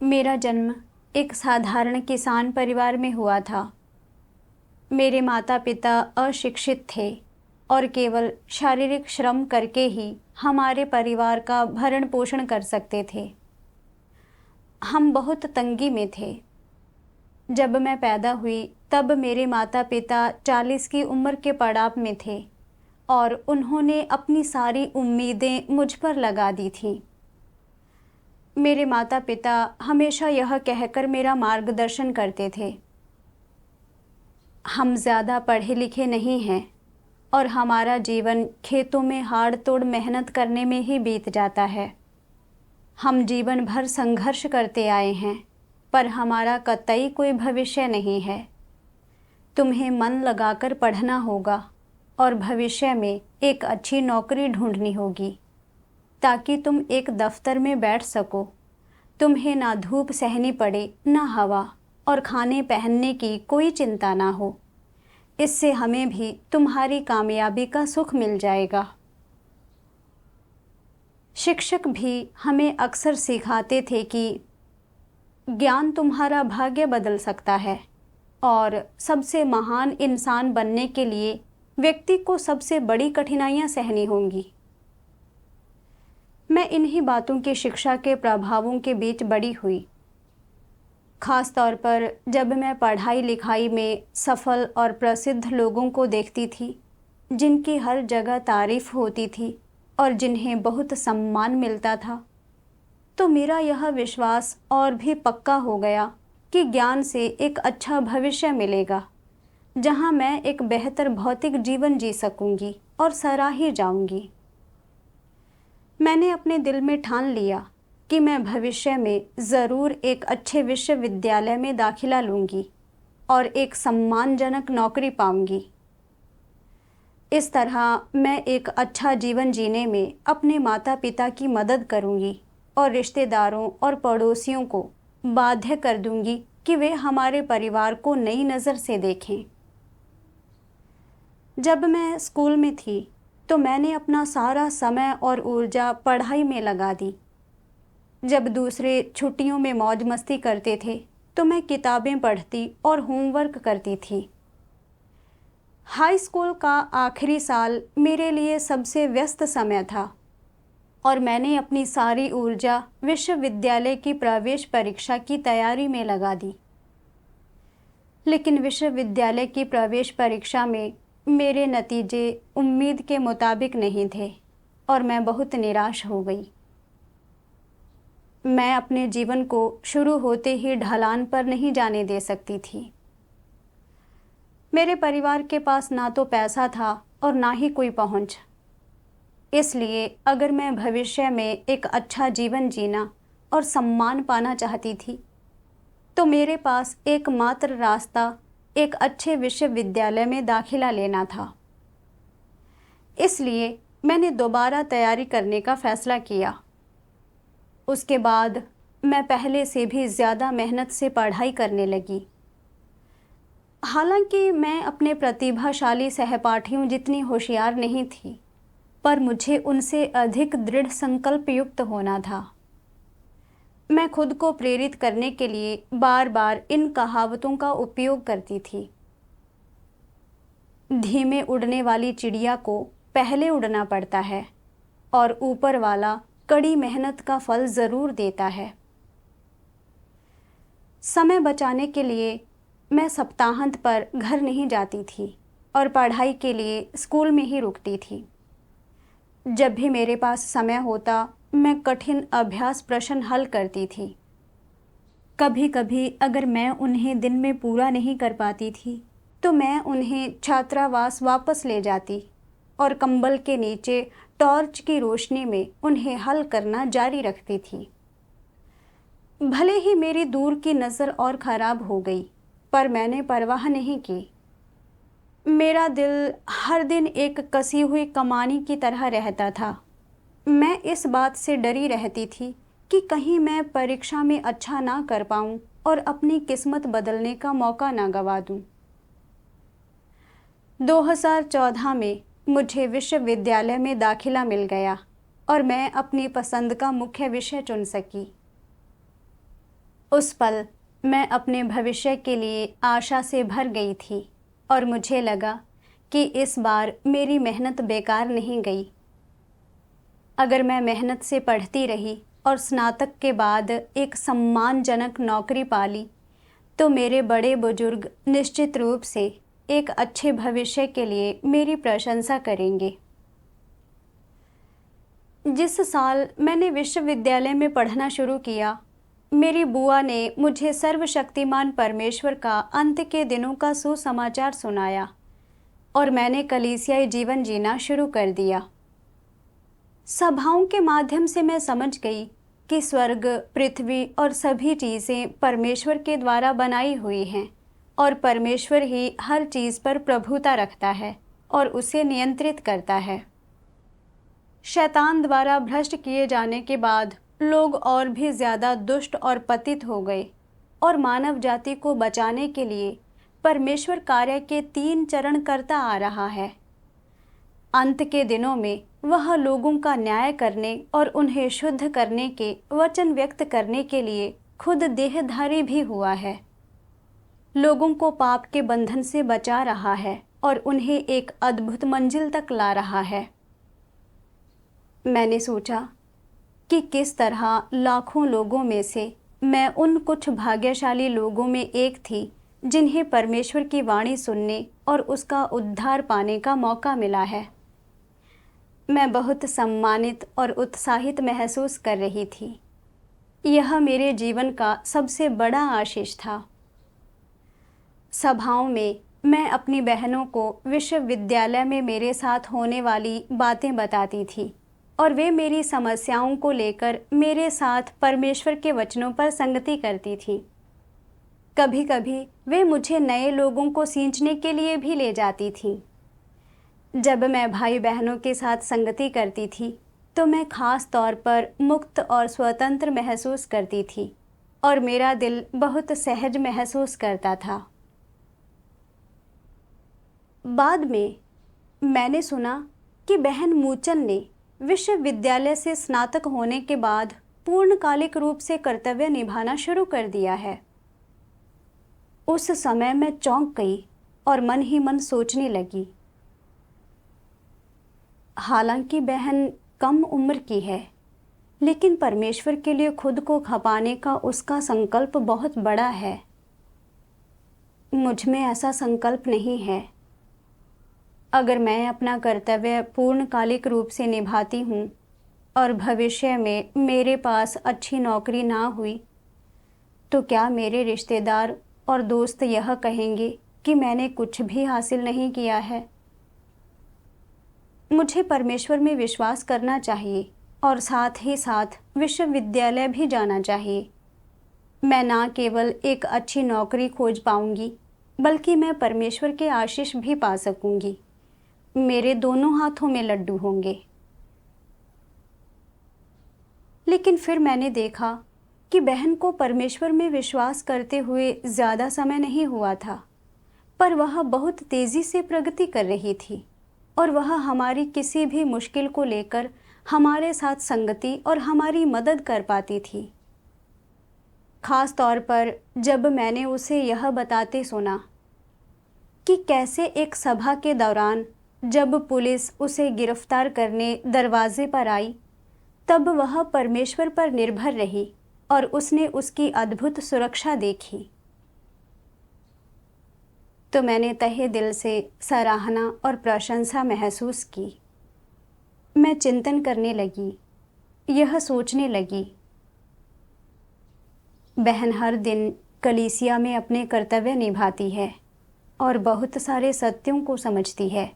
मेरा जन्म एक साधारण किसान परिवार में हुआ था। मेरे माता पिता अशिक्षित थे और केवल शारीरिक श्रम करके ही हमारे परिवार का भरण पोषण कर सकते थे। हम बहुत तंगी में थे। जब मैं पैदा हुई तब मेरे माता पिता 40 की उम्र के पड़ाव में थे और उन्होंने अपनी सारी उम्मीदें मुझ पर लगा दी थीं। मेरे माता पिता हमेशा यह कहकर मेरा मार्गदर्शन करते थे, हम ज़्यादा पढ़े लिखे नहीं हैं और हमारा जीवन खेतों में हाड़ तोड़ मेहनत करने में ही बीत जाता है। हम जीवन भर संघर्ष करते आए हैं, पर हमारा कतई कोई भविष्य नहीं है। तुम्हें मन लगाकर पढ़ना होगा और भविष्य में एक अच्छी नौकरी ढूंढनी होगी ताकि तुम एक दफ्तर में बैठ सको। तुम्हें ना धूप सहनी पड़े, ना हवा, और खाने पहनने की कोई चिंता ना हो। इससे हमें भी तुम्हारी कामयाबी का सुख मिल जाएगा। शिक्षक भी हमें अक्सर सिखाते थे कि ज्ञान तुम्हारा भाग्य बदल सकता है और सबसे महान इंसान बनने के लिए व्यक्ति को सबसे बड़ी कठिनाइयाँ सहनी होंगी। मैं इन्हीं बातों की शिक्षा के प्रभावों के बीच बड़ी हुई। खास तौर पर जब मैं पढ़ाई लिखाई में सफल और प्रसिद्ध लोगों को देखती थी, जिनकी हर जगह तारीफ होती थी और जिन्हें बहुत सम्मान मिलता था, तो मेरा यह विश्वास और भी पक्का हो गया कि ज्ञान से एक अच्छा भविष्य मिलेगा, जहां मैं एक बेहतर भौतिक जीवन जी सकूंगी और सराही जाऊंगी। मैंने अपने दिल में ठान लिया कि मैं भविष्य में ज़रूर एक अच्छे विश्वविद्यालय में दाखिला लूँगी और एक सम्मानजनक नौकरी पाऊँगी। इस तरह मैं एक अच्छा जीवन जीने में अपने माता पिता की मदद करूँगी और रिश्तेदारों और पड़ोसियों को बाध्य कर दूँगी कि वे हमारे परिवार को नई नज़र से देखें। जब मैं स्कूल में थी तो मैंने अपना सारा समय और ऊर्जा पढ़ाई में लगा दी। जब दूसरे छुट्टियों में मौज मस्ती करते थे तो मैं किताबें पढ़ती और होमवर्क करती थी। हाई स्कूल का आखिरी साल मेरे लिए सबसे व्यस्त समय था और मैंने अपनी सारी ऊर्जा विश्वविद्यालय की प्रवेश परीक्षा की तैयारी में लगा दी। लेकिन विश्वविद्यालय की प्रवेश परीक्षा में मेरे नतीजे उम्मीद के मुताबिक नहीं थे और मैं बहुत निराश हो गई। मैं अपने जीवन को शुरू होते ही ढलान पर नहीं जाने दे सकती थी। मेरे परिवार के पास ना तो पैसा था और ना ही कोई पहुंच। इसलिए अगर मैं भविष्य में एक अच्छा जीवन जीना और सम्मान पाना चाहती थी, तो मेरे पास एकमात्र रास्ता एक अच्छे विश्वविद्यालय में दाखिला लेना था। इसलिए मैंने दोबारा तैयारी करने का फैसला किया। उसके बाद मैं पहले से भी ज़्यादा मेहनत से पढ़ाई करने लगी। हालांकि मैं अपने प्रतिभाशाली सहपाठियों जितनी होशियार नहीं थी, पर मुझे उनसे अधिक दृढ़ संकल्प युक्त होना था। मैं खुद को प्रेरित करने के लिए बार बार इन कहावतों का उपयोग करती थी। धीमे उड़ने वाली चिड़िया को पहले उड़ना पड़ता है और ऊपर वाला कड़ी मेहनत का फल ज़रूर देता है। समय बचाने के लिए मैं सप्ताहांत पर घर नहीं जाती थी और पढ़ाई के लिए स्कूल में ही रुकती थी। जब भी मेरे पास समय होता, मैं कठिन अभ्यास प्रश्न हल करती थी। कभी कभी अगर मैं उन्हें दिन में पूरा नहीं कर पाती थी, तो मैं उन्हें छात्रावास वापस ले जाती और कंबल के नीचे टॉर्च की रोशनी में उन्हें हल करना जारी रखती थी। भले ही मेरी दूर की नज़र और ख़राब हो गई, पर मैंने परवाह नहीं की। मेरा दिल हर दिन एक कसी हुई कमानी की तरह रहता था। मैं इस बात से डरी रहती थी कि कहीं मैं परीक्षा में अच्छा ना कर पाऊं और अपनी किस्मत बदलने का मौका ना गवा दूं। 2014 में मुझे विश्वविद्यालय में दाखिला मिल गया और मैं अपनी पसंद का मुख्य विषय चुन सकी। उस पल मैं अपने भविष्य के लिए आशा से भर गई थी और मुझे लगा कि इस बार मेरी मेहनत बेकार नहीं गई। अगर मैं मेहनत से पढ़ती रही और स्नातक के बाद एक सम्मानजनक नौकरी पा ली तो मेरे बड़े बुजुर्ग निश्चित रूप से एक अच्छे भविष्य के लिए मेरी प्रशंसा करेंगे। जिस साल मैंने विश्वविद्यालय में पढ़ना शुरू किया, मेरी बुआ ने मुझे सर्वशक्तिमान परमेश्वर का अंत के दिनों का सुसमाचार सुनाया और मैंने कलीसियाई जीवन जीना शुरू कर दिया। सभाओं के माध्यम से मैं समझ गई कि स्वर्ग, पृथ्वी और सभी चीज़ें परमेश्वर के द्वारा बनाई हुई हैं और परमेश्वर ही हर चीज़ पर प्रभुता रखता है और उसे नियंत्रित करता है। शैतान द्वारा भ्रष्ट किए जाने के बाद लोग और भी ज़्यादा दुष्ट और पतित हो गए और मानव जाति को बचाने के लिए परमेश्वर कार्य के 3 चरण करता आ रहा है। अंत के दिनों में वह लोगों का न्याय करने और उन्हें शुद्ध करने के वचन व्यक्त करने के लिए खुद देहधारी भी हुआ है। लोगों को पाप के बंधन से बचा रहा है और उन्हें एक अद्भुत मंजिल तक ला रहा है। मैंने सोचा कि किस तरह लाखों लोगों में से मैं उन कुछ भाग्यशाली लोगों में एक थी जिन्हें परमेश्वर की वाणी सुनने और उसका उद्धार पाने का मौका मिला है। मैं बहुत सम्मानित और उत्साहित महसूस कर रही थी। यह मेरे जीवन का सबसे बड़ा आशीष था। सभाओं में मैं अपनी बहनों को विश्वविद्यालय में मेरे साथ होने वाली बातें बताती थी और वे मेरी समस्याओं को लेकर मेरे साथ परमेश्वर के वचनों पर संगति करती थीं। कभी कभी वे मुझे नए लोगों को सींचने के लिए भी ले जाती थीं। जब मैं भाई बहनों के साथ संगति करती थी तो मैं खास तौर पर मुक्त और स्वतंत्र महसूस करती थी और मेरा दिल बहुत सहज महसूस करता था। बाद में मैंने सुना कि बहन मूचल ने विश्वविद्यालय से स्नातक होने के बाद पूर्णकालिक रूप से कर्तव्य निभाना शुरू कर दिया है। उस समय मैं चौंक गई और मन ही मन सोचने लगी, हालांकि बहन कम उम्र की है, लेकिन परमेश्वर के लिए खुद को खपाने का उसका संकल्प बहुत बड़ा है। मुझ में ऐसा संकल्प नहीं है। अगर मैं अपना कर्तव्य पूर्णकालिक रूप से निभाती हूँ और भविष्य में मेरे पास अच्छी नौकरी ना हुई तो क्या मेरे रिश्तेदार और दोस्त यह कहेंगे कि मैंने कुछ भी हासिल नहीं किया है? मुझे परमेश्वर में विश्वास करना चाहिए और साथ ही साथ विश्वविद्यालय भी जाना चाहिए। मैं ना केवल एक अच्छी नौकरी खोज पाऊंगी बल्कि मैं परमेश्वर के आशीष भी पा सकूंगी। मेरे दोनों हाथों में लड्डू होंगे। लेकिन फिर मैंने देखा कि बहन को परमेश्वर में विश्वास करते हुए ज़्यादा समय नहीं हुआ था, पर वह बहुत तेज़ी से प्रगति कर रही थी और वह हमारी किसी भी मुश्किल को लेकर हमारे साथ संगति और हमारी मदद कर पाती थी। खास तौर पर जब मैंने उसे यह बताते सुना कि कैसे एक सभा के दौरान जब पुलिस उसे गिरफ्तार करने दरवाजे पर आई तब वह परमेश्वर पर निर्भर रही और उसने उसकी अद्भुत सुरक्षा देखी, तो मैंने तहे दिल से सराहना और प्रशंसा महसूस की। मैं चिंतन करने लगी, यह सोचने लगी, बहन हर दिन कलीसिया में अपने कर्तव्य निभाती है और बहुत सारे सत्यों को समझती है।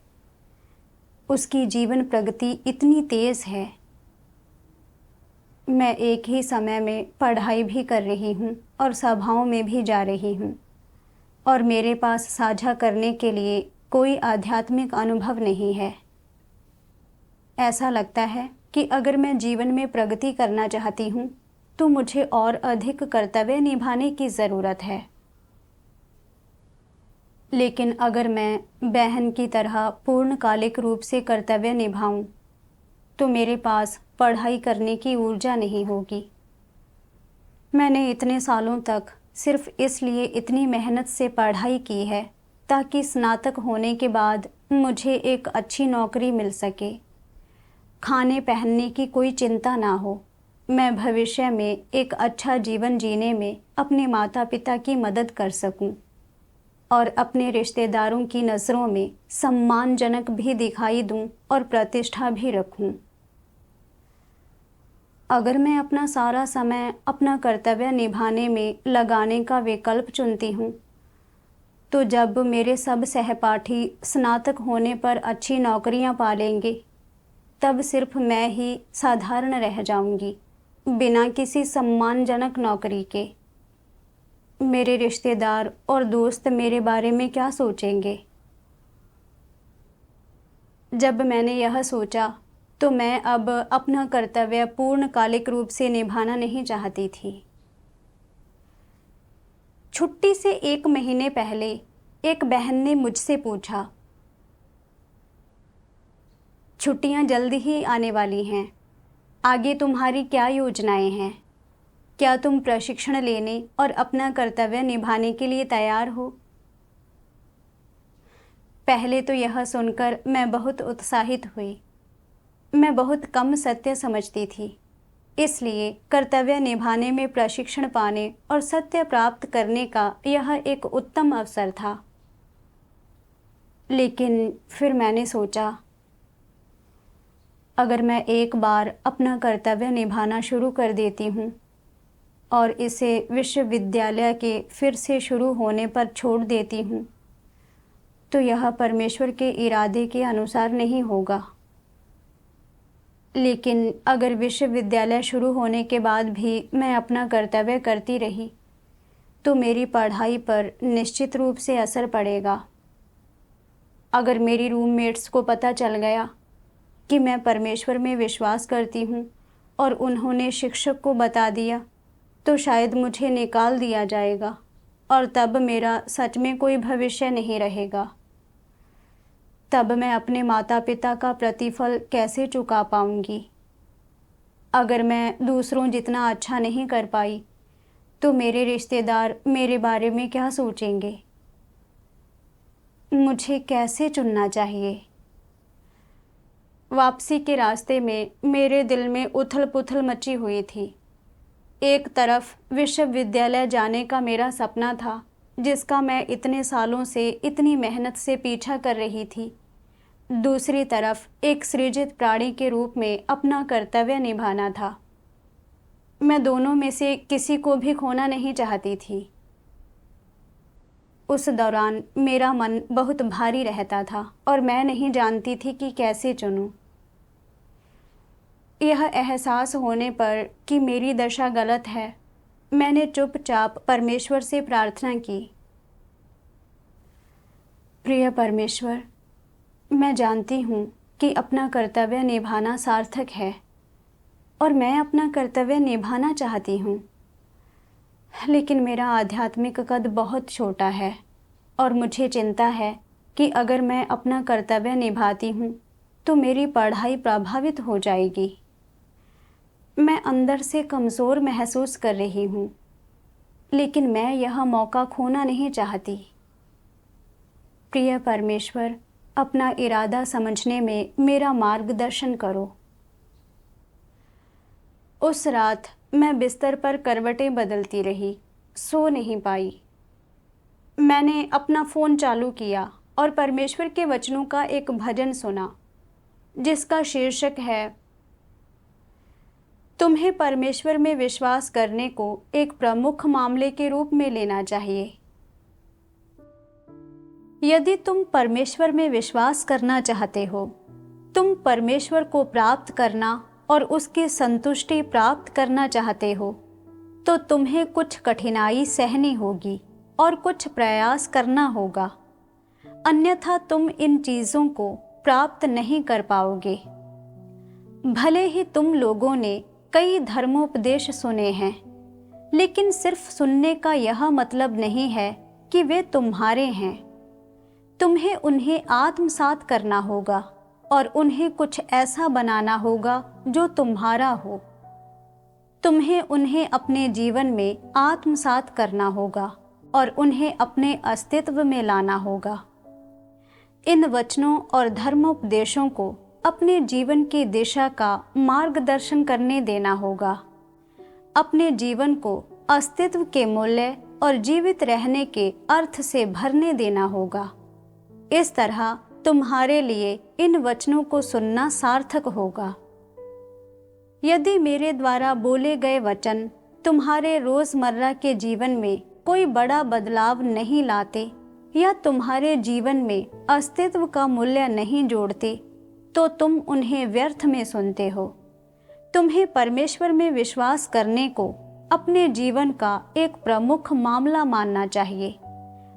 उसकी जीवन प्रगति इतनी तेज़ है। मैं एक ही समय में पढ़ाई भी कर रही हूँ और सभाओं में भी जा रही हूँ और मेरे पास साझा करने के लिए कोई आध्यात्मिक अनुभव नहीं है। ऐसा लगता है कि अगर मैं जीवन में प्रगति करना चाहती हूँ तो मुझे और अधिक कर्तव्य निभाने की ज़रूरत है। लेकिन अगर मैं बहन की तरह पूर्णकालिक रूप से कर्तव्य निभाऊं, तो मेरे पास पढ़ाई करने की ऊर्जा नहीं होगी। मैंने इतने सालों तक सिर्फ इसलिए इतनी मेहनत से पढ़ाई की है ताकि स्नातक होने के बाद मुझे एक अच्छी नौकरी मिल सके, खाने पहनने की कोई चिंता ना हो, मैं भविष्य में एक अच्छा जीवन जीने में अपने माता पिता की मदद कर सकूं और अपने रिश्तेदारों की नज़रों में सम्मानजनक भी दिखाई दूं और प्रतिष्ठा भी रखूं। अगर मैं अपना सारा समय अपना कर्तव्य निभाने में लगाने का विकल्प चुनती हूँ, तो जब मेरे सब सहपाठी स्नातक होने पर अच्छी नौकरियाँ पा लेंगे, तब सिर्फ मैं ही साधारण रह जाऊंगी, बिना किसी सम्मानजनक नौकरी के। मेरे रिश्तेदार और दोस्त मेरे बारे में क्या सोचेंगे? जब मैंने यह सोचा, तो मैं अब अपना कर्तव्य पूर्णकालिक रूप से निभाना नहीं चाहती थी। छुट्टी से 1 महीने पहले एक बहन ने मुझसे पूछा, छुट्टियां जल्दी ही आने वाली हैं, आगे तुम्हारी क्या योजनाएं हैं? क्या तुम प्रशिक्षण लेने और अपना कर्तव्य निभाने के लिए तैयार हो? पहले तो यह सुनकर मैं बहुत उत्साहित हुई। मैं बहुत कम सत्य समझती थी, इसलिए कर्तव्य निभाने में प्रशिक्षण पाने और सत्य प्राप्त करने का यह एक उत्तम अवसर था। लेकिन फिर मैंने सोचा, अगर मैं एक बार अपना कर्तव्य निभाना शुरू कर देती हूँ और इसे विश्वविद्यालय के फिर से शुरू होने पर छोड़ देती हूँ, तो यह परमेश्वर के इरादे के अनुसार नहीं होगा। लेकिन अगर विश्वविद्यालय शुरू होने के बाद भी मैं अपना कर्तव्य करती रही, तो मेरी पढ़ाई पर निश्चित रूप से असर पड़ेगा। अगर मेरी रूममेट्स को पता चल गया कि मैं परमेश्वर में विश्वास करती हूँ और उन्होंने शिक्षक को बता दिया, तो शायद मुझे निकाल दिया जाएगा और तब मेरा सच में कोई भविष्य नहीं रहेगा। तब मैं अपने माता पिता का प्रतिफल कैसे चुका पाऊंगी? अगर मैं दूसरों जितना अच्छा नहीं कर पाई, तो मेरे रिश्तेदार मेरे बारे में क्या सोचेंगे? मुझे कैसे चुनना चाहिए? वापसी के रास्ते में मेरे दिल में उथल पुथल मची हुई थी। एक तरफ विश्वविद्यालय जाने का मेरा सपना था, जिसका मैं इतने सालों से इतनी मेहनत से पीछा कर रही थी। दूसरी तरफ एक सृजित प्राणी के रूप में अपना कर्तव्य निभाना था। मैं दोनों में से किसी को भी खोना नहीं चाहती थी। उस दौरान मेरा मन बहुत भारी रहता था और मैं नहीं जानती थी कि कैसे चुनूं। यह एहसास होने पर कि मेरी दशा गलत है, मैंने चुपचाप परमेश्वर से प्रार्थना की, प्रिय परमेश्वर, मैं जानती हूँ कि अपना कर्तव्य निभाना सार्थक है और मैं अपना कर्तव्य निभाना चाहती हूँ, लेकिन मेरा आध्यात्मिक कद बहुत छोटा है और मुझे चिंता है कि अगर मैं अपना कर्तव्य निभाती हूँ तो मेरी पढ़ाई प्रभावित हो जाएगी। मैं अंदर से कमज़ोर महसूस कर रही हूँ, लेकिन मैं यह मौका खोना नहीं चाहती। प्रिय परमेश्वर, अपना इरादा समझने में मेरा मार्गदर्शन करो। उस रात मैं बिस्तर पर करवटें बदलती रही, सो नहीं पाई। मैंने अपना फ़ोन चालू किया और परमेश्वर के वचनों का एक भजन सुना, जिसका शीर्षक है, तुम्हें परमेश्वर में विश्वास करने को एक प्रमुख मामले के रूप में लेना चाहिए। यदि तुम परमेश्वर में विश्वास करना चाहते हो, तुम परमेश्वर को प्राप्त करना और उसकी संतुष्टि प्राप्त करना चाहते हो, तो तुम्हें कुछ कठिनाई सहनी होगी और कुछ प्रयास करना होगा, अन्यथा तुम इन चीज़ों को प्राप्त नहीं कर पाओगे। भले ही तुम लोगों ने कई धर्मोपदेश सुने हैं, लेकिन सिर्फ सुनने का यह मतलब नहीं है कि वे तुम्हारे हैं। तुम्हें उन्हें आत्मसात करना होगा और उन्हें कुछ ऐसा बनाना होगा जो तुम्हारा हो। तुम्हें उन्हें अपने जीवन में आत्मसात करना होगा और उन्हें अपने अस्तित्व में लाना होगा। इन वचनों और धर्मोपदेशों को अपने जीवन की दिशा का मार्गदर्शन करने देना होगा। अपने जीवन को अस्तित्व के मूल्य और जीवित रहने के अर्थ से भरने देना होगा। इस तरह तुम्हारे लिए इन वचनों को सुनना सार्थक होगा। यदि मेरे द्वारा बोले गए वचन तुम्हारे रोजमर्रा के जीवन में कोई बड़ा बदलाव नहीं लाते या तुम्हारे जीवन में अस्तित्व का मूल्य नहीं जोड़ते, तो तुम उन्हें व्यर्थ में सुनते हो। तुम्हें परमेश्वर में विश्वास करने को अपने जीवन का एक प्रमुख मामला मानना चाहिए,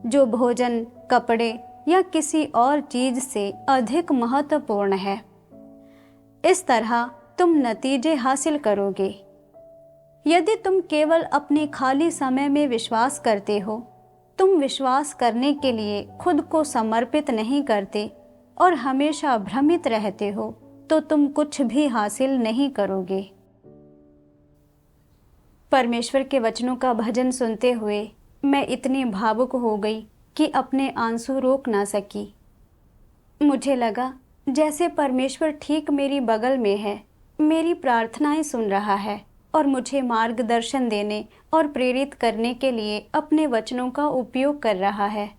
जो भोजन, कपड़े या किसी और चीज से अधिक महत्वपूर्ण है। इस तरह तुम नतीजे हासिल करोगे। यदि तुम केवल अपने खाली समय में विश्वास करते हो, तुम विश्वास करने के लिए खुद को समर्पित नहीं करते और हमेशा भ्रमित रहते हो, तो तुम कुछ भी हासिल नहीं करोगे। परमेश्वर के वचनों का भजन सुनते हुए मैं इतनी भावुक हो गई कि अपने आंसू रोक ना सकी। मुझे लगा जैसे परमेश्वर ठीक मेरी बगल में है, मेरी प्रार्थनाएं सुन रहा है और मुझे मार्गदर्शन देने और प्रेरित करने के लिए अपने वचनों का उपयोग कर रहा है।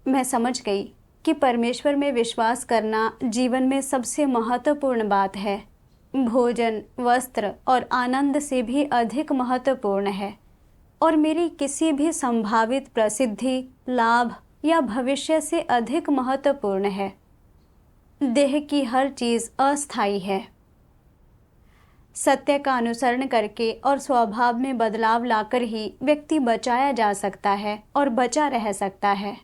मैं समझ गई कि परमेश्वर में विश्वास करना जीवन में सबसे महत्वपूर्ण बात है। भोजन, वस्त्र और आनंद से भी अधिक महत्वपूर्ण है और मेरी किसी भी संभावित प्रसिद्धि, लाभ या भविष्य से अधिक महत्वपूर्ण है। देह की हर चीज़ अस्थायी है। सत्य का अनुसरण करके और स्वभाव में बदलाव लाकर ही व्यक्ति बचाया जा सकता है और बचा रह सकता है।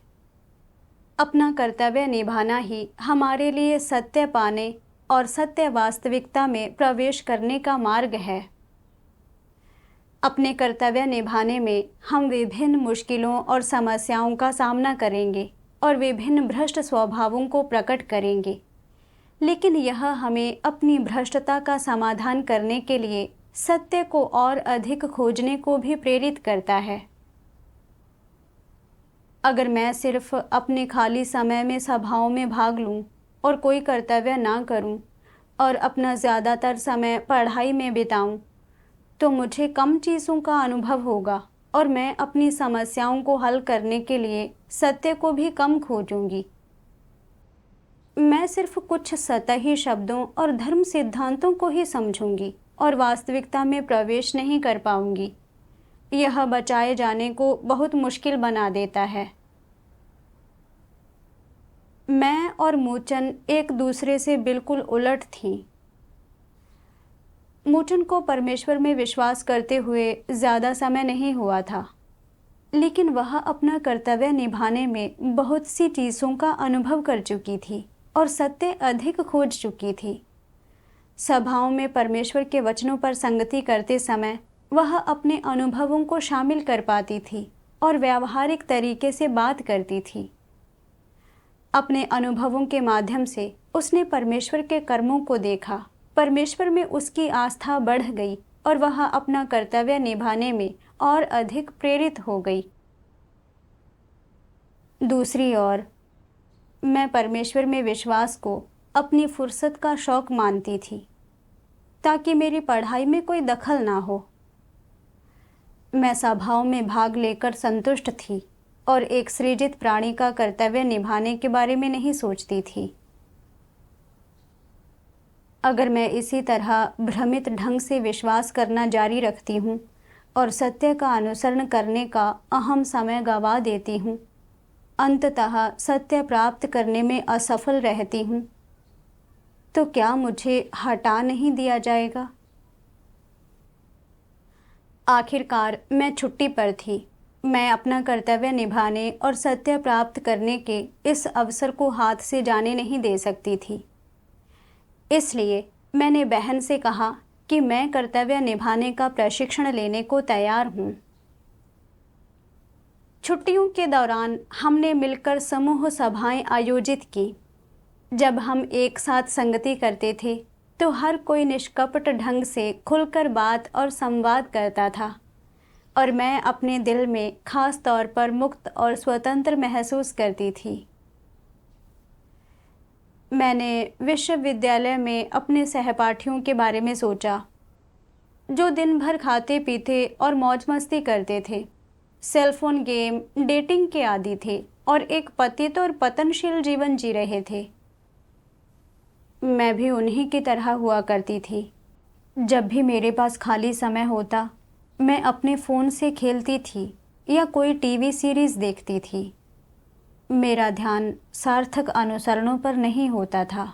अपना कर्तव्य निभाना ही हमारे लिए सत्य पाने और सत्य वास्तविकता में प्रवेश करने का मार्ग है। अपने कर्तव्य निभाने में हम विभिन्न मुश्किलों और समस्याओं का सामना करेंगे और विभिन्न भ्रष्ट स्वभावों को प्रकट करेंगे, लेकिन यह हमें अपनी भ्रष्टता का समाधान करने के लिए सत्य को और अधिक खोजने को भी प्रेरित करता है। अगर मैं सिर्फ अपने खाली समय में सभाओं में भाग लूं और कोई कर्तव्य ना करूं और अपना ज़्यादातर समय पढ़ाई में बिताऊं, तो मुझे कम चीज़ों का अनुभव होगा और मैं अपनी समस्याओं को हल करने के लिए सत्य को भी कम खोजूंगी। मैं सिर्फ कुछ सतही शब्दों और धर्म सिद्धांतों को ही समझूंगी और वास्तविकता में प्रवेश नहीं कर पाऊंगी। यह बचाए जाने को बहुत मुश्किल बना देता है। मैं और मूचन एक दूसरे से बिल्कुल उलट थीं। मूचन को परमेश्वर में विश्वास करते हुए ज़्यादा समय नहीं हुआ था, लेकिन वह अपना कर्तव्य निभाने में बहुत सी चीज़ों का अनुभव कर चुकी थी और सत्य अधिक खोज चुकी थी। सभाओं में परमेश्वर के वचनों पर संगति करते समय वह अपने अनुभवों को शामिल कर पाती थी और व्यावहारिक तरीके से बात करती थी। अपने अनुभवों के माध्यम से उसने परमेश्वर के कर्मों को देखा। परमेश्वर में उसकी आस्था बढ़ गई और वह अपना कर्तव्य निभाने में और अधिक प्रेरित हो गई। दूसरी ओर, मैं परमेश्वर में विश्वास को अपनी फुर्सत का शौक मानती थी, ताकि मेरी पढ़ाई में कोई दखल ना हो। मैं सभाओं में भाग लेकर संतुष्ट थी और एक सृजित प्राणी का कर्तव्य निभाने के बारे में नहीं सोचती थी। अगर मैं इसी तरह भ्रमित ढंग से विश्वास करना जारी रखती हूँ और सत्य का अनुसरण करने का अहम समय गंवा देती हूँ, अंततः सत्य प्राप्त करने में असफल रहती हूँ, तो क्या मुझे हटा नहीं दिया जाएगा? आखिरकार मैं छुट्टी पर थी। मैं अपना कर्तव्य निभाने और सत्य प्राप्त करने के इस अवसर को हाथ से जाने नहीं दे सकती थी। इसलिए मैंने बहन से कहा कि मैं कर्तव्य निभाने का प्रशिक्षण लेने को तैयार हूँ। छुट्टियों के दौरान हमने मिलकर समूह सभाएं आयोजित की। जब हम एक साथ संगति करते थे तो हर कोई निष्कपट ढंग से खुलकर बात और संवाद करता था और मैं अपने दिल में खास तौर पर मुक्त और स्वतंत्र महसूस करती थी। मैंने विश्वविद्यालय में अपने सहपाठियों के बारे में सोचा, जो दिन भर खाते पीते और मौज मस्ती करते थे, सेलफोन गेम, डेटिंग के आदी थे और एक पतित और पतनशील जीवन जी रहे थे। मैं भी उन्हीं की तरह हुआ करती थी। जब भी मेरे पास खाली समय होता, मैं अपने फ़ोन से खेलती थी या कोई टीवी सीरीज़ देखती थी। मेरा ध्यान सार्थक अनुसरणों पर नहीं होता था,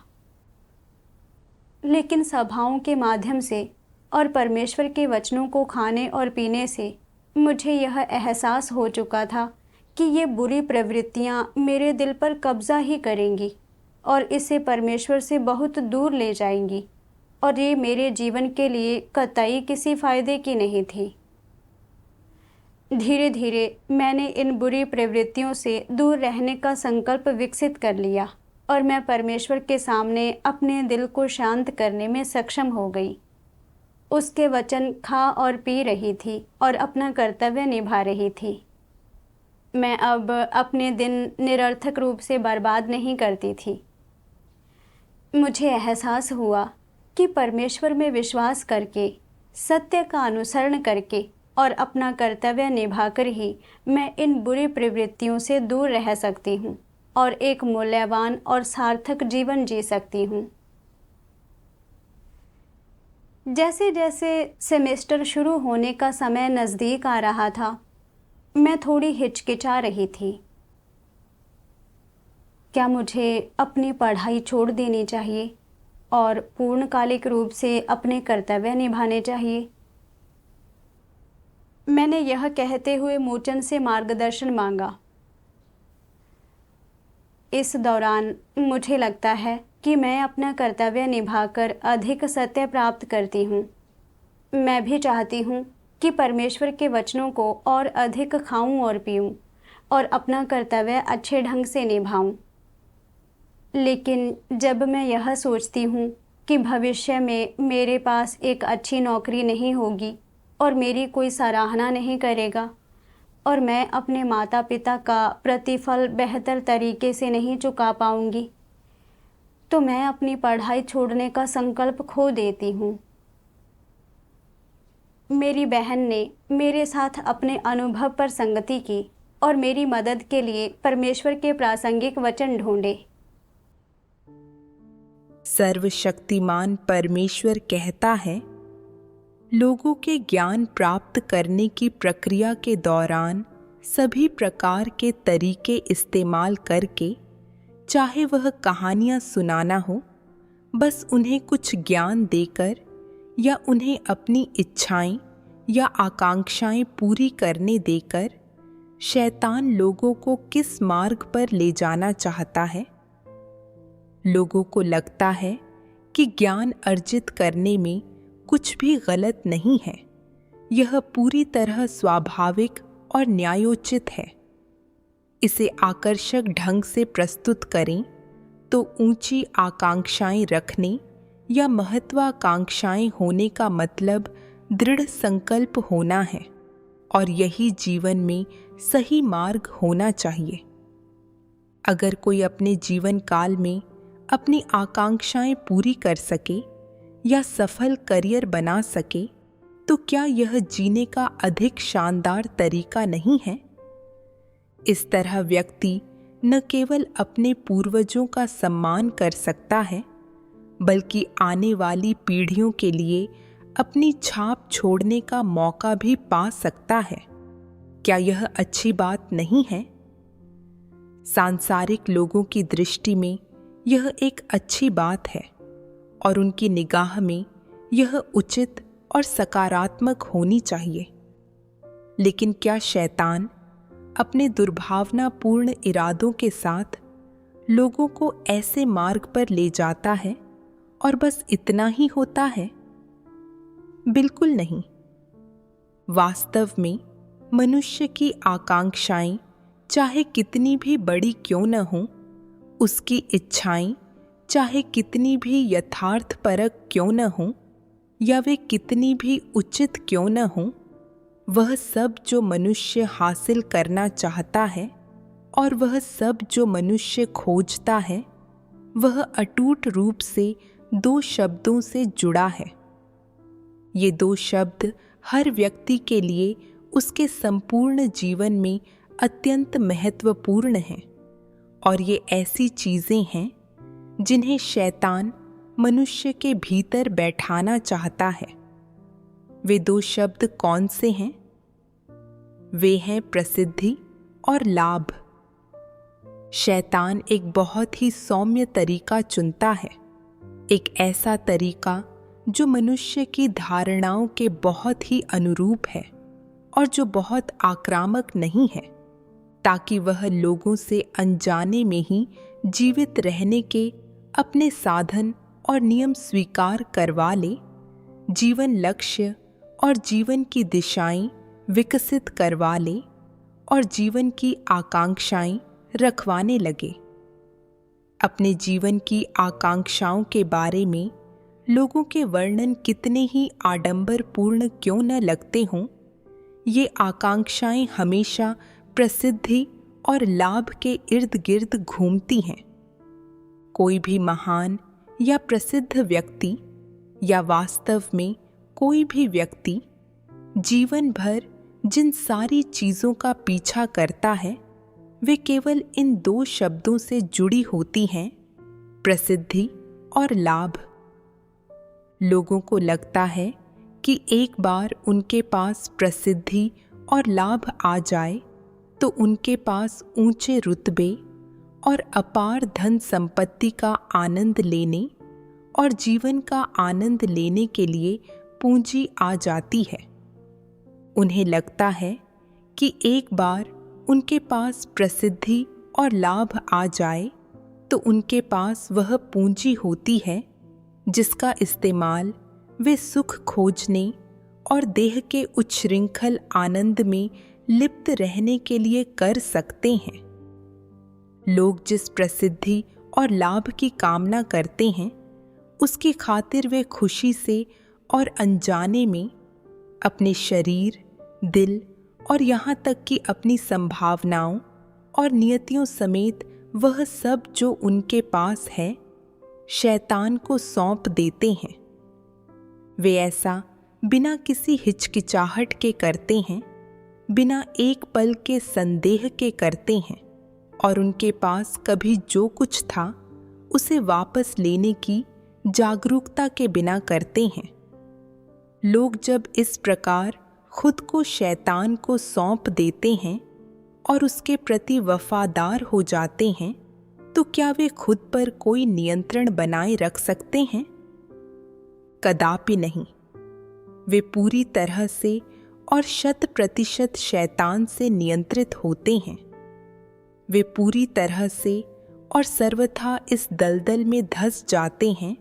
लेकिन सभाओं के माध्यम से और परमेश्वर के वचनों को खाने और पीने से मुझे यह एहसास हो चुका था कि ये बुरी प्रवृत्तियां मेरे दिल पर कब्ज़ा ही करेंगी और इसे परमेश्वर से बहुत दूर ले जाएंगी और ये मेरे जीवन के लिए कतई किसी फ़ायदे की नहीं थी। धीरे धीरे मैंने इन बुरी प्रवृत्तियों से दूर रहने का संकल्प विकसित कर लिया और मैं परमेश्वर के सामने अपने दिल को शांत करने में सक्षम हो गई। उसके वचन खा और पी रही थी और अपना कर्तव्य निभा रही थी। मैं अब अपने दिन निरर्थक रूप से बर्बाद नहीं करती थी। मुझे एहसास हुआ कि परमेश्वर में विश्वास करके, सत्य का अनुसरण करके और अपना कर्तव्य निभाकर ही मैं इन बुरी प्रवृत्तियों से दूर रह सकती हूँ और एक मूल्यवान और सार्थक जीवन जी सकती हूँ। जैसे जैसे सेमेस्टर शुरू होने का समय नज़दीक आ रहा था, मैं थोड़ी हिचकिचा रही थी। क्या मुझे अपनी पढ़ाई छोड़ देनी चाहिए और पूर्णकालिक रूप से अपने कर्तव्य निभाने चाहिए? मैंने यह कहते हुए मूचन से मार्गदर्शन मांगा। इस दौरान मुझे लगता है कि मैं अपना कर्तव्य निभाकर अधिक सत्य प्राप्त करती हूँ। मैं भी चाहती हूँ कि परमेश्वर के वचनों को और अधिक खाऊं और पीऊं और अपना कर्तव्य अच्छे ढंग से निभाऊं। लेकिन जब मैं यह सोचती हूँ कि भविष्य में मेरे पास एक अच्छी नौकरी नहीं होगी और मेरी कोई सराहना नहीं करेगा और मैं अपने माता पिता का प्रतिफल बेहतर तरीके से नहीं चुका पाऊंगी, तो मैं अपनी पढ़ाई छोड़ने का संकल्प खो देती हूँ। मेरी बहन ने मेरे साथ अपने अनुभव पर संगति की और मेरी मदद के लिए परमेश्वर के प्रासंगिक वचन ढूंढे। सर्वशक्तिमान परमेश्वर कहता है, लोगों के ज्ञान प्राप्त करने की प्रक्रिया के दौरान सभी प्रकार के तरीके इस्तेमाल करके, चाहे वह कहानियाँ सुनाना हो, बस उन्हें कुछ ज्ञान देकर या उन्हें अपनी इच्छाएं या आकांक्षाएं पूरी करने देकर, शैतान लोगों को किस मार्ग पर ले जाना चाहता है। लोगों को लगता है कि ज्ञान अर्जित करने में कुछ भी गलत नहीं है, यह पूरी तरह स्वाभाविक और न्यायोचित है। इसे आकर्षक ढंग से प्रस्तुत करें तो ऊंची आकांक्षाएं रखने या महत्वाकांक्षाएं होने का मतलब दृढ़ संकल्प होना है और यही जीवन में सही मार्ग होना चाहिए। अगर कोई अपने जीवन काल में अपनी आकांक्षाएं पूरी कर सके या सफल करियर बना सके, तो क्या यह जीने का अधिक शानदार तरीका नहीं है? इस तरह व्यक्ति न केवल अपने पूर्वजों का सम्मान कर सकता है, बल्कि आने वाली पीढ़ियों के लिए अपनी छाप छोड़ने का मौका भी पा सकता है। क्या यह अच्छी बात नहीं है? सांसारिक लोगों की दृष्टि में यह एक अच्छी बात है और उनकी निगाह में यह उचित और सकारात्मक होनी चाहिए। लेकिन क्या शैतान अपने दुर्भावनापूर्ण इरादों के साथ लोगों को ऐसे मार्ग पर ले जाता है और बस इतना ही होता है? बिल्कुल नहीं। वास्तव में मनुष्य की आकांक्षाएं चाहे कितनी भी बड़ी क्यों न हों, उसकी इच्छाएं चाहे कितनी भी यथार्थपरक क्यों न हो या वे कितनी भी उचित क्यों न हो, वह सब जो मनुष्य हासिल करना चाहता है और वह सब जो मनुष्य खोजता है, वह अटूट रूप से दो शब्दों से जुड़ा है। ये दो शब्द हर व्यक्ति के लिए उसके संपूर्ण जीवन में अत्यंत महत्वपूर्ण हैं और ये ऐसी चीज़ें हैं जिन्हें शैतान मनुष्य के भीतर बैठाना चाहता है। वे दो शब्द कौन से हैं? वे हैं प्रसिद्धि और लाभ। शैतान एक बहुत ही सौम्य तरीका चुनता है, एक ऐसा तरीका जो मनुष्य की धारणाओं के बहुत ही अनुरूप है और जो बहुत आक्रामक नहीं है, ताकि वह लोगों से अनजाने में ही जीवित रहने के अपने साधन और नियम स्वीकार करवा ले, जीवन लक्ष्य और जीवन की दिशाएं विकसित करवा ले और जीवन की आकांक्षाएं रखवाने लगे। अपने जीवन की आकांक्षाओं के बारे में लोगों के वर्णन कितने ही आडंबरपूर्ण क्यों न लगते हों, ये आकांक्षाएं हमेशा प्रसिद्धि और लाभ के इर्द गिर्द घूमती हैं। कोई भी महान या प्रसिद्ध व्यक्ति या वास्तव में कोई भी व्यक्ति जीवन भर जिन सारी चीज़ों का पीछा करता है, वे केवल इन दो शब्दों से जुड़ी होती हैं, प्रसिद्धि और लाभ। लोगों को लगता है कि एक बार उनके पास प्रसिद्धि और लाभ आ जाए तो उनके पास ऊंचे रुतबे और अपार धन संपत्ति का आनंद लेने और जीवन का आनंद लेने के लिए पूंजी आ जाती है। उन्हें लगता है कि एक बार उनके पास प्रसिद्धि और लाभ आ जाए तो उनके पास वह पूंजी होती है जिसका इस्तेमाल वे सुख खोजने और देह के उच्छृंखल आनंद में लिप्त रहने के लिए कर सकते हैं। लोग जिस प्रसिद्धि और लाभ की कामना करते हैं, उसकी खातिर वे खुशी से और अनजाने में अपने शरीर, दिल और यहाँ तक कि अपनी संभावनाओं और नियतियों समेत वह सब जो उनके पास है, शैतान को सौंप देते हैं। वे ऐसा बिना किसी हिचकिचाहट के करते हैं, बिना एक पल के संदेह के करते हैं और उनके पास कभी जो कुछ था उसे वापस लेने की जागरूकता के बिना करते हैं। लोग जब इस प्रकार खुद को शैतान को सौंप देते हैं और उसके प्रति वफादार हो जाते हैं, तो क्या वे खुद पर कोई नियंत्रण बनाए रख सकते हैं? कदापि नहीं। वे पूरी तरह से और 100% शैतान से नियंत्रित होते हैं। वे पूरी तरह से और सर्वथा इस दलदल में धंस जाते हैं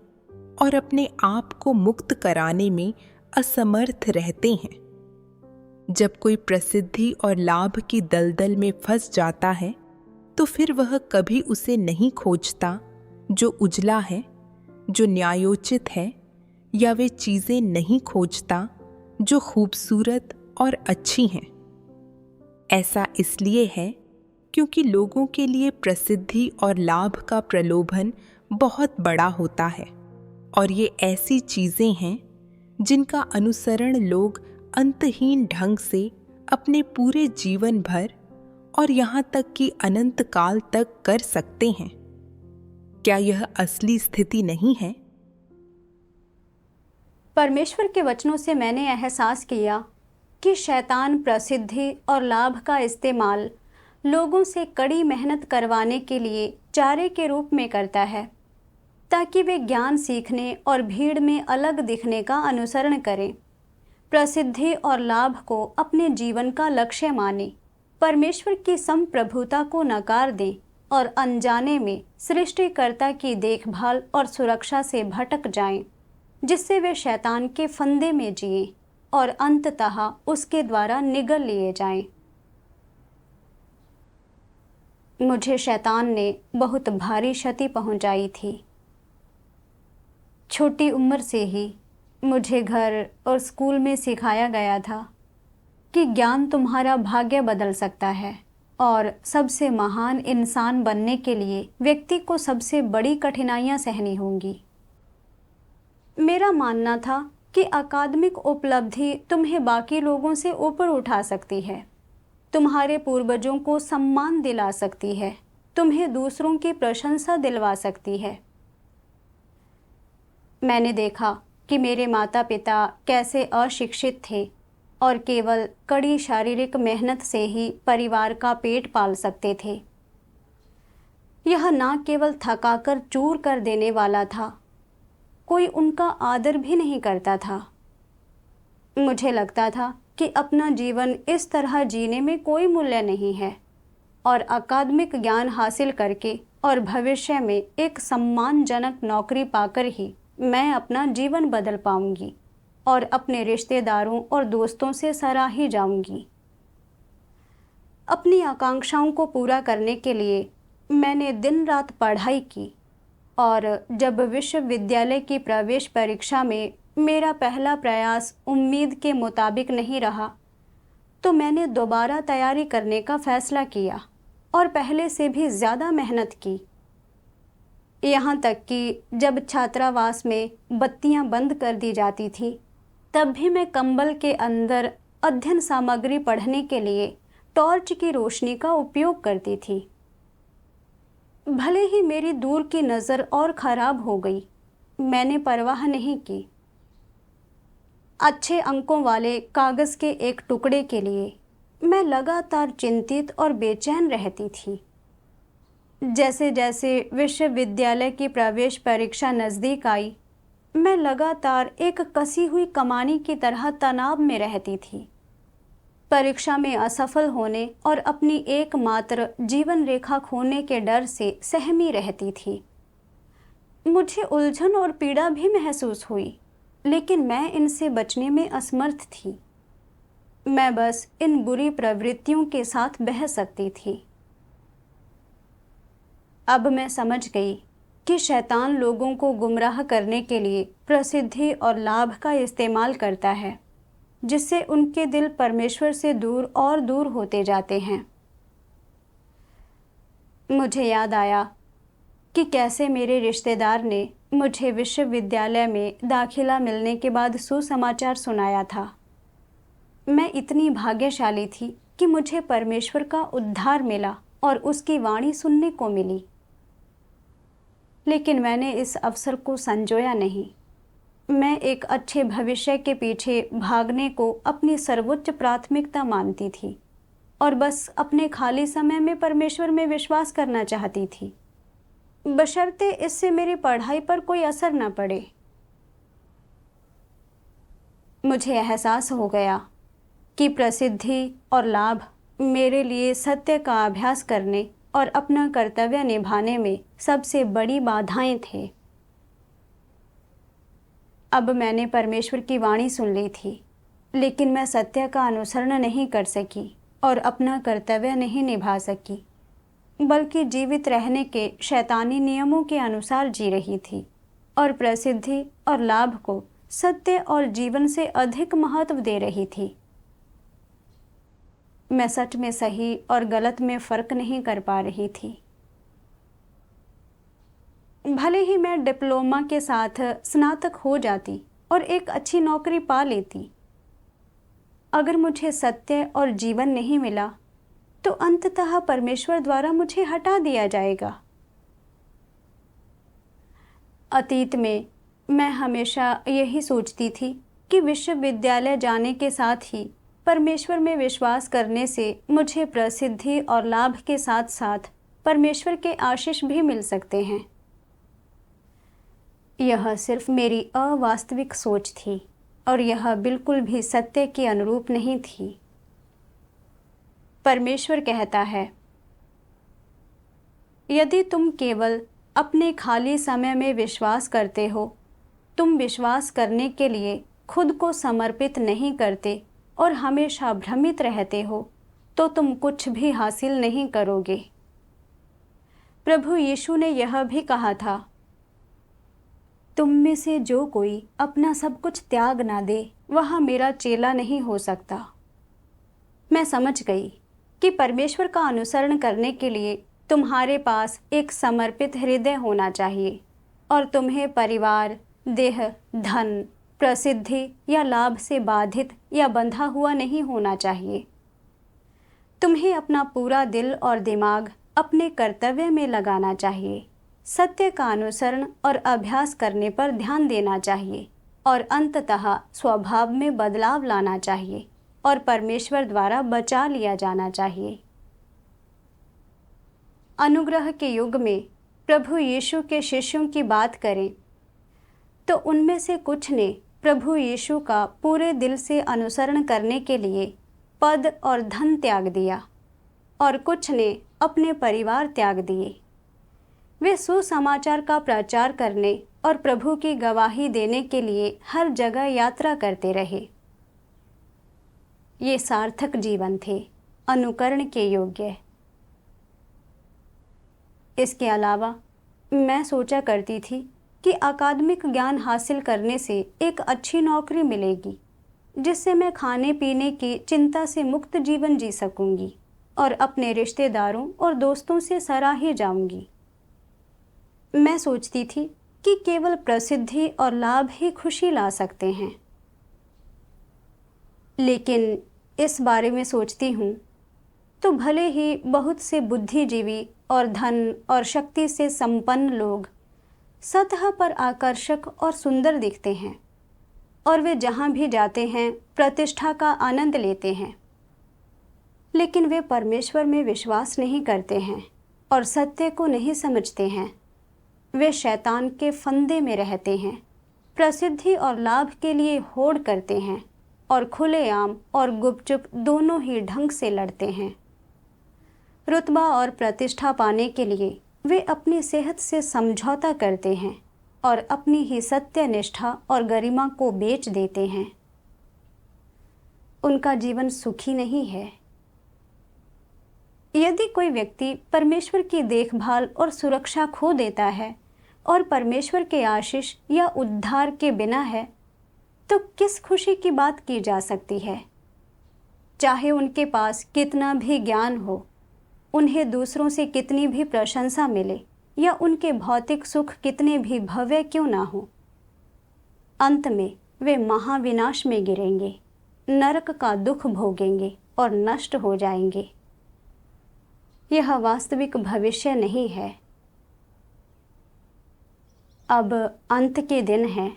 और अपने आप को मुक्त कराने में असमर्थ रहते हैं। जब कोई प्रसिद्धि और लाभ की दलदल में फंस जाता है, तो फिर वह कभी उसे नहीं खोजता जो उजला है, जो न्यायोचित है, या वे चीज़ें नहीं खोजता जो खूबसूरत और अच्छी हैं। ऐसा इसलिए है क्योंकि लोगों के लिए प्रसिद्धि और लाभ का प्रलोभन बहुत बड़ा होता है और ये ऐसी चीज़ें हैं जिनका अनुसरण लोग अंतहीन ढंग से अपने पूरे जीवन भर और यहाँ तक कि अनंत काल तक कर सकते हैं। क्या यह असली स्थिति नहीं है? परमेश्वर के वचनों से मैंने एहसास किया कि शैतान प्रसिद्धि और लाभ का इस्तेमाल लोगों से कड़ी मेहनत करवाने के लिए चारे के रूप में करता है, ताकि वे ज्ञान सीखने और भीड़ में अलग दिखने का अनुसरण करें, प्रसिद्धि और लाभ को अपने जीवन का लक्ष्य माने, परमेश्वर की संप्रभुता को नकार दें और अनजाने में सृष्टिकर्ता की देखभाल और सुरक्षा से भटक जाएं, जिससे वे शैतान के फंदे में जिएं और अंततः उसके द्वारा निगल लिए जाएं। मुझे शैतान ने बहुत भारी क्षति पहुंचाई थी। छोटी उम्र से ही मुझे घर और स्कूल में सिखाया गया था कि ज्ञान तुम्हारा भाग्य बदल सकता है और सबसे महान इंसान बनने के लिए व्यक्ति को सबसे बड़ी कठिनाइयां सहनी होंगी। मेरा मानना था कि अकादमिक उपलब्धि तुम्हें बाकी लोगों से ऊपर उठा सकती है, तुम्हारे पूर्वजों को सम्मान दिला सकती है, तुम्हें दूसरों की प्रशंसा दिलवा सकती है। मैंने देखा कि मेरे माता पिता कैसे अशिक्षित थे और केवल कड़ी शारीरिक मेहनत से ही परिवार का पेट पाल सकते थे। यह ना केवल थकाकर चूर कर देने वाला था, कोई उनका आदर भी नहीं करता था। मुझे लगता था कि अपना जीवन इस तरह जीने में कोई मूल्य नहीं है और अकादमिक ज्ञान हासिल करके और भविष्य में एक सम्मानजनक नौकरी पाकर ही मैं अपना जीवन बदल पाऊंगी और अपने रिश्तेदारों और दोस्तों से सराही जाऊंगी। अपनी आकांक्षाओं को पूरा करने के लिए मैंने दिन रात पढ़ाई की और जब विश्वविद्यालय की प्रवेश परीक्षा में मेरा पहला प्रयास उम्मीद के मुताबिक नहीं रहा तो मैंने दोबारा तैयारी करने का फैसला किया और पहले से भी ज़्यादा मेहनत की। यहाँ तक कि जब छात्रावास में बत्तियाँ बंद कर दी जाती थी तब भी मैं कंबल के अंदर अध्ययन सामग्री पढ़ने के लिए टॉर्च की रोशनी का उपयोग करती थी। भले ही मेरी दूर की नज़र और ख़राब हो गई, मैंने परवाह नहीं की। अच्छे अंकों वाले कागज़ के एक टुकड़े के लिए मैं लगातार चिंतित और बेचैन रहती थी। जैसे जैसे विश्वविद्यालय की प्रवेश परीक्षा नज़दीक आई, मैं लगातार एक कसी हुई कमानी की तरह तनाव में रहती थी। परीक्षा में असफल होने और अपनी एकमात्र जीवन रेखा खोने के डर से सहमी रहती थी। मुझे उलझन और पीड़ा भी महसूस हुई, लेकिन मैं इनसे बचने में असमर्थ थी। मैं बस इन बुरी प्रवृत्तियों के साथ बह सकती थी। अब मैं समझ गई कि शैतान लोगों को गुमराह करने के लिए प्रसिद्धि और लाभ का इस्तेमाल करता है, जिससे उनके दिल परमेश्वर से दूर और दूर होते जाते हैं। मुझे याद आया कि कैसे मेरे रिश्तेदार ने मुझे विश्वविद्यालय में दाखिला मिलने के बाद सुसमाचार सुनाया था। मैं इतनी भाग्यशाली थी कि मुझे परमेश्वर का उद्धार मिला और उसकी वाणी सुनने को मिली। लेकिन मैंने इस अवसर को संजोया नहीं। मैं एक अच्छे भविष्य के पीछे भागने को अपनी सर्वोच्च प्राथमिकता मानती थी और बस अपने खाली समय में परमेश्वर में विश्वास करना चाहती थी, बशर्ते इससे मेरी पढ़ाई पर कोई असर न पड़े। मुझे एहसास हो गया कि प्रसिद्धि और लाभ मेरे लिए सत्य का अभ्यास करने और अपना कर्तव्य निभाने में सबसे बड़ी बाधाएं थे। अब मैंने परमेश्वर की वाणी सुन ली थी, लेकिन मैं सत्य का अनुसरण नहीं कर सकी और अपना कर्तव्य नहीं निभा सकी, बल्कि जीवित रहने के शैतानी नियमों के अनुसार जी रही थी और प्रसिद्धि और लाभ को सत्य और जीवन से अधिक महत्व दे रही थी। मैं सच में सही और गलत में फ़र्क नहीं कर पा रही थी। भले ही मैं डिप्लोमा के साथ स्नातक हो जाती और एक अच्छी नौकरी पा लेती, अगर मुझे सत्य और जीवन नहीं मिला तो अंततः परमेश्वर द्वारा मुझे हटा दिया जाएगा। अतीत में मैं हमेशा यही सोचती थी कि विश्वविद्यालय जाने के साथ ही परमेश्वर में विश्वास करने से मुझे प्रसिद्धि और लाभ के साथ साथ परमेश्वर के आशीष भी मिल सकते हैं। यह सिर्फ मेरी अवास्तविक सोच थी और यह बिल्कुल भी सत्य के अनुरूप नहीं थी। परमेश्वर कहता है, यदि तुम केवल अपने खाली समय में विश्वास करते हो, तुम विश्वास करने के लिए खुद को समर्पित नहीं करते और हमेशा भ्रमित रहते हो, तो तुम कुछ भी हासिल नहीं करोगे। प्रभु यीशु ने यह भी कहा था, तुम में से जो कोई अपना सब कुछ त्याग ना दे वह मेरा चेला नहीं हो सकता। मैं समझ गई कि परमेश्वर का अनुसरण करने के लिए तुम्हारे पास एक समर्पित हृदय होना चाहिए और तुम्हें परिवार, देह, धन, प्रसिद्धि या लाभ से बाधित या बंधा हुआ नहीं होना चाहिए। तुम्हें अपना पूरा दिल और दिमाग अपने कर्तव्य में लगाना चाहिए, सत्य का अनुसरण और अभ्यास करने पर ध्यान देना चाहिए और अंततः स्वभाव में बदलाव लाना चाहिए और परमेश्वर द्वारा बचा लिया जाना चाहिए। अनुग्रह के युग में प्रभु यीशु के शिष्यों की बात करें तो उनमें से कुछ ने प्रभु यीशु का पूरे दिल से अनुसरण करने के लिए पद और धन त्याग दिया और कुछ ने अपने परिवार त्याग दिए। वे सुसमाचार का प्रचार करने और प्रभु की गवाही देने के लिए हर जगह यात्रा करते रहे। ये सार्थक जीवन थे, अनुकरण के योग्य। इसके अलावा मैं सोचा करती थी कि अकादमिक ज्ञान हासिल करने से एक अच्छी नौकरी मिलेगी जिससे मैं खाने पीने की चिंता से मुक्त जीवन जी सकूंगी और अपने रिश्तेदारों और दोस्तों से सराही जाऊंगी। मैं सोचती थी कि केवल प्रसिद्धि और लाभ ही खुशी ला सकते हैं, लेकिन इस बारे में सोचती हूँ तो भले ही बहुत से बुद्धिजीवी और धन और शक्ति से संपन्न लोग सतह पर आकर्षक और सुंदर दिखते हैं और वे जहाँ भी जाते हैं प्रतिष्ठा का आनंद लेते हैं, लेकिन वे परमेश्वर में विश्वास नहीं करते हैं और सत्य को नहीं समझते हैं। वे शैतान के फंदे में रहते हैं, प्रसिद्धि और लाभ के लिए होड़ करते हैं और खुलेआम और गुपचुप दोनों ही ढंग से लड़ते हैं। रुतबा और प्रतिष्ठा पाने के लिए वे अपनी सेहत से समझौता करते हैं और अपनी ही सत्य निष्ठा और गरिमा को बेच देते हैं। उनका जीवन सुखी नहीं है। यदि कोई व्यक्ति परमेश्वर की देखभाल और सुरक्षा खो देता है और परमेश्वर के आशीष या उद्धार के बिना है, तो किस खुशी की बात की जा सकती है? चाहे उनके पास कितना भी ज्ञान हो, उन्हें दूसरों से कितनी भी प्रशंसा मिले या उनके भौतिक सुख कितने भी भव्य क्यों ना हो, अंत में वे महाविनाश में गिरेंगे, नरक का दुख भोगेंगे और नष्ट हो जाएंगे। यह वास्तविक भविष्य नहीं है। अब अंत के दिन हैं।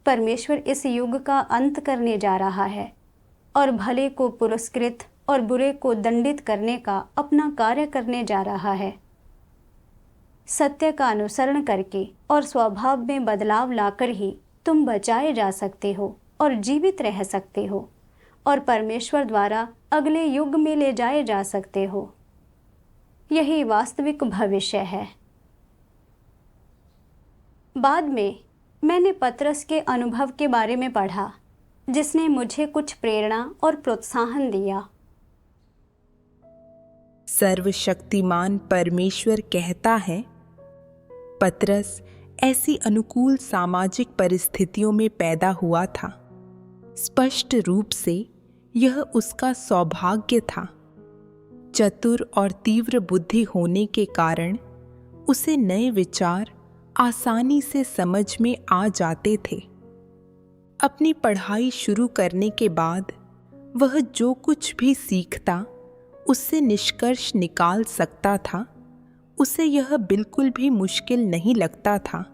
परमेश्वर इस युग का अंत करने जा रहा है और भले को पुरस्कृत और बुरे को दंडित करने का अपना कार्य करने जा रहा है। सत्य का अनुसरण करके और स्वभाव में बदलाव लाकर ही तुम बचाए जा सकते हो और जीवित रह सकते हो और परमेश्वर द्वारा अगले युग में ले जाए जा सकते हो। यही वास्तविक भविष्य है। बाद में मैंने पतरस के अनुभव के बारे में पढ़ा, जिसने मुझे कुछ प्रेरणा और प्रोत्साहन दिया। सर्वशक्तिमान परमेश्वर कहता है, पतरस ऐसी अनुकूल सामाजिक परिस्थितियों में पैदा हुआ था। स्पष्ट रूप से यह उसका सौभाग्य था। चतुर और तीव्र बुद्धि होने के कारण उसे नए विचार आसानी से समझ में आ जाते थे। अपनी पढ़ाई शुरू करने के बाद वह जो कुछ भी सीखता उससे निष्कर्ष निकाल सकता था। उसे यह बिल्कुल भी मुश्किल नहीं लगता था।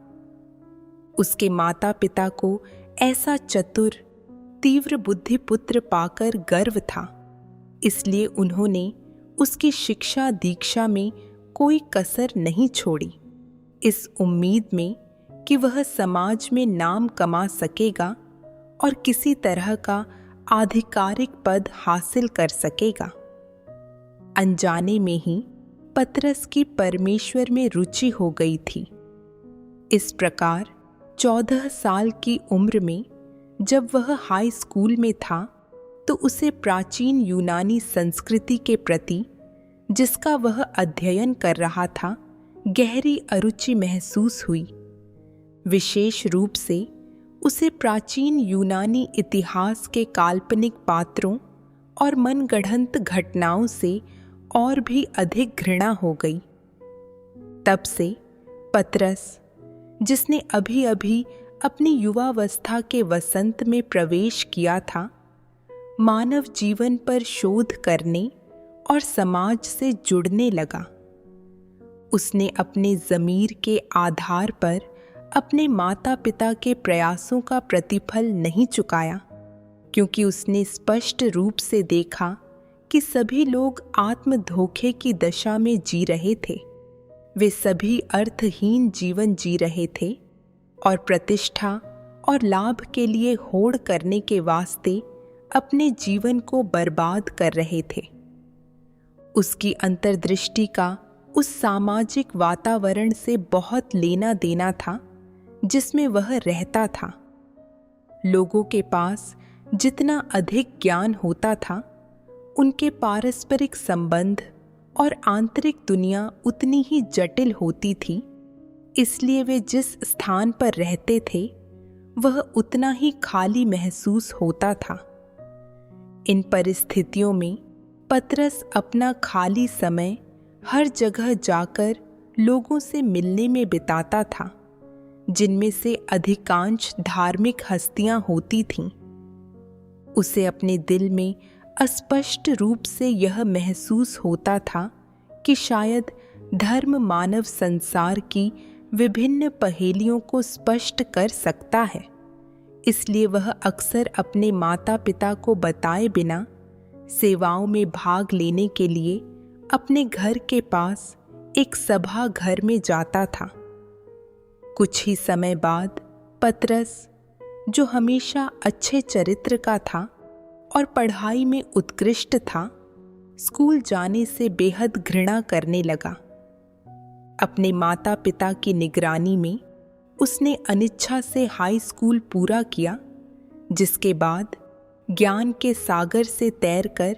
उसके माता पिता को ऐसा चतुर तीव्र बुद्धि पुत्र पाकर गर्व था, इसलिए उन्होंने उसकी शिक्षा दीक्षा में कोई कसर नहीं छोड़ी, इस उम्मीद में कि वह समाज में नाम कमा सकेगा और किसी तरह का आधिकारिक पद हासिल कर सकेगा। अनजाने में ही पतरस की परमेश्वर में रुचि हो गई थी। इस प्रकार 14 साल की उम्र में जब वह हाई स्कूल में था तो उसे प्राचीन यूनानी संस्कृति के प्रति, जिसका वह अध्ययन कर रहा था, गहरी अरुचि महसूस हुई। विशेष रूप से उसे प्राचीन यूनानी इतिहास के काल्पनिक पात्रों और मनगढ़ंत घटनाओं से और भी अधिक घृणा हो गई। तब से पतरस, जिसने अभी अभी अपनी युवावस्था के वसंत में प्रवेश किया था, मानव जीवन पर शोध करने और समाज से जुड़ने लगा। उसने अपने ज़मीर के आधार पर अपने माता पिता के प्रयासों का प्रतिफल नहीं चुकाया, क्योंकि उसने स्पष्ट रूप से देखा कि सभी लोग आत्म धोखे की दशा में जी रहे थे। वे सभी अर्थहीन जीवन जी रहे थे और प्रतिष्ठा और लाभ के लिए होड़ करने के वास्ते अपने जीवन को बर्बाद कर रहे थे। उसकी अंतर्दृष्टि का उस सामाजिक वातावरण से बहुत लेना देना था जिसमें वह रहता था। लोगों के पास जितना अधिक ज्ञान होता था, उनके पारस्परिक संबंध और आंतरिक दुनिया उतनी ही जटिल होती थी। इसलिए वे जिस स्थान पर रहते थे वह उतना ही खाली महसूस होता था। इन परिस्थितियों में पतरस अपना खाली समय हर जगह जाकर लोगों से मिलने में बिताता था, जिनमें से अधिकांश धार्मिक हस्तियां होती थीं। उसे अपने दिल में अस्पष्ट रूप से यह महसूस होता था कि शायद धर्म मानव संसार की विभिन्न पहेलियों को स्पष्ट कर सकता है। इसलिए वह अक्सर अपने माता पिता को बताए बिना सेवाओं में भाग लेने के लिए अपने घर के पास एक सभा घर में जाता था। कुछ ही समय बाद पतरस, जो हमेशा अच्छे चरित्र का था और पढ़ाई में उत्कृष्ट था, स्कूल जाने से बेहद घृणा करने लगा। अपने माता पिता की निगरानी में उसने अनिच्छा से हाई स्कूल पूरा किया, जिसके बाद ज्ञान के सागर से तैरकर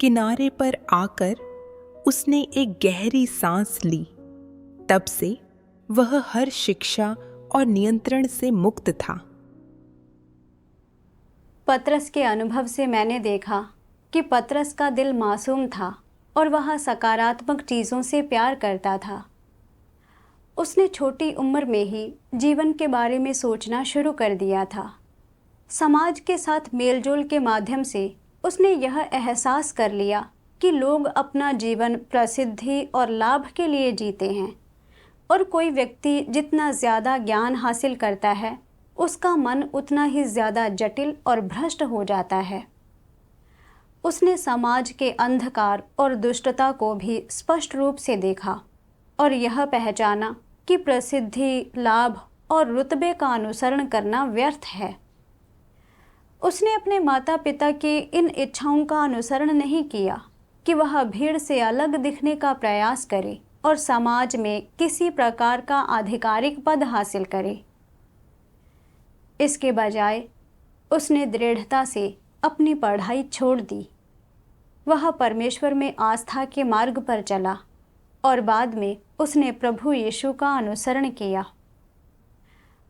किनारे पर आकर उसने एक गहरी सांस ली। तब से वह हर शिक्षा और नियंत्रण से मुक्त था। पतरस के अनुभव से मैंने देखा कि पतरस का दिल मासूम था और वह सकारात्मक चीज़ों से प्यार करता था। उसने छोटी उम्र में ही जीवन के बारे में सोचना शुरू कर दिया था। समाज के साथ मेलजोल के माध्यम से उसने यह एहसास कर लिया कि लोग अपना जीवन प्रसिद्धि और लाभ के लिए जीते हैं, और कोई व्यक्ति जितना ज़्यादा ज्ञान हासिल करता है, उसका मन उतना ही ज़्यादा जटिल और भ्रष्ट हो जाता है। उसने समाज के अंधकार और दुष्टता को भी स्पष्ट रूप से देखा और यह पहचाना कि प्रसिद्धि, लाभ और रुतबे का अनुसरण करना व्यर्थ है। उसने अपने माता पिता की इन इच्छाओं का अनुसरण नहीं किया कि वह भीड़ से अलग दिखने का प्रयास करे और समाज में किसी प्रकार का आधिकारिक पद हासिल करे। इसके बजाय उसने दृढ़ता से अपनी पढ़ाई छोड़ दी। वह परमेश्वर में आस्था के मार्ग पर चला और बाद में उसने प्रभु यीशु का अनुसरण किया।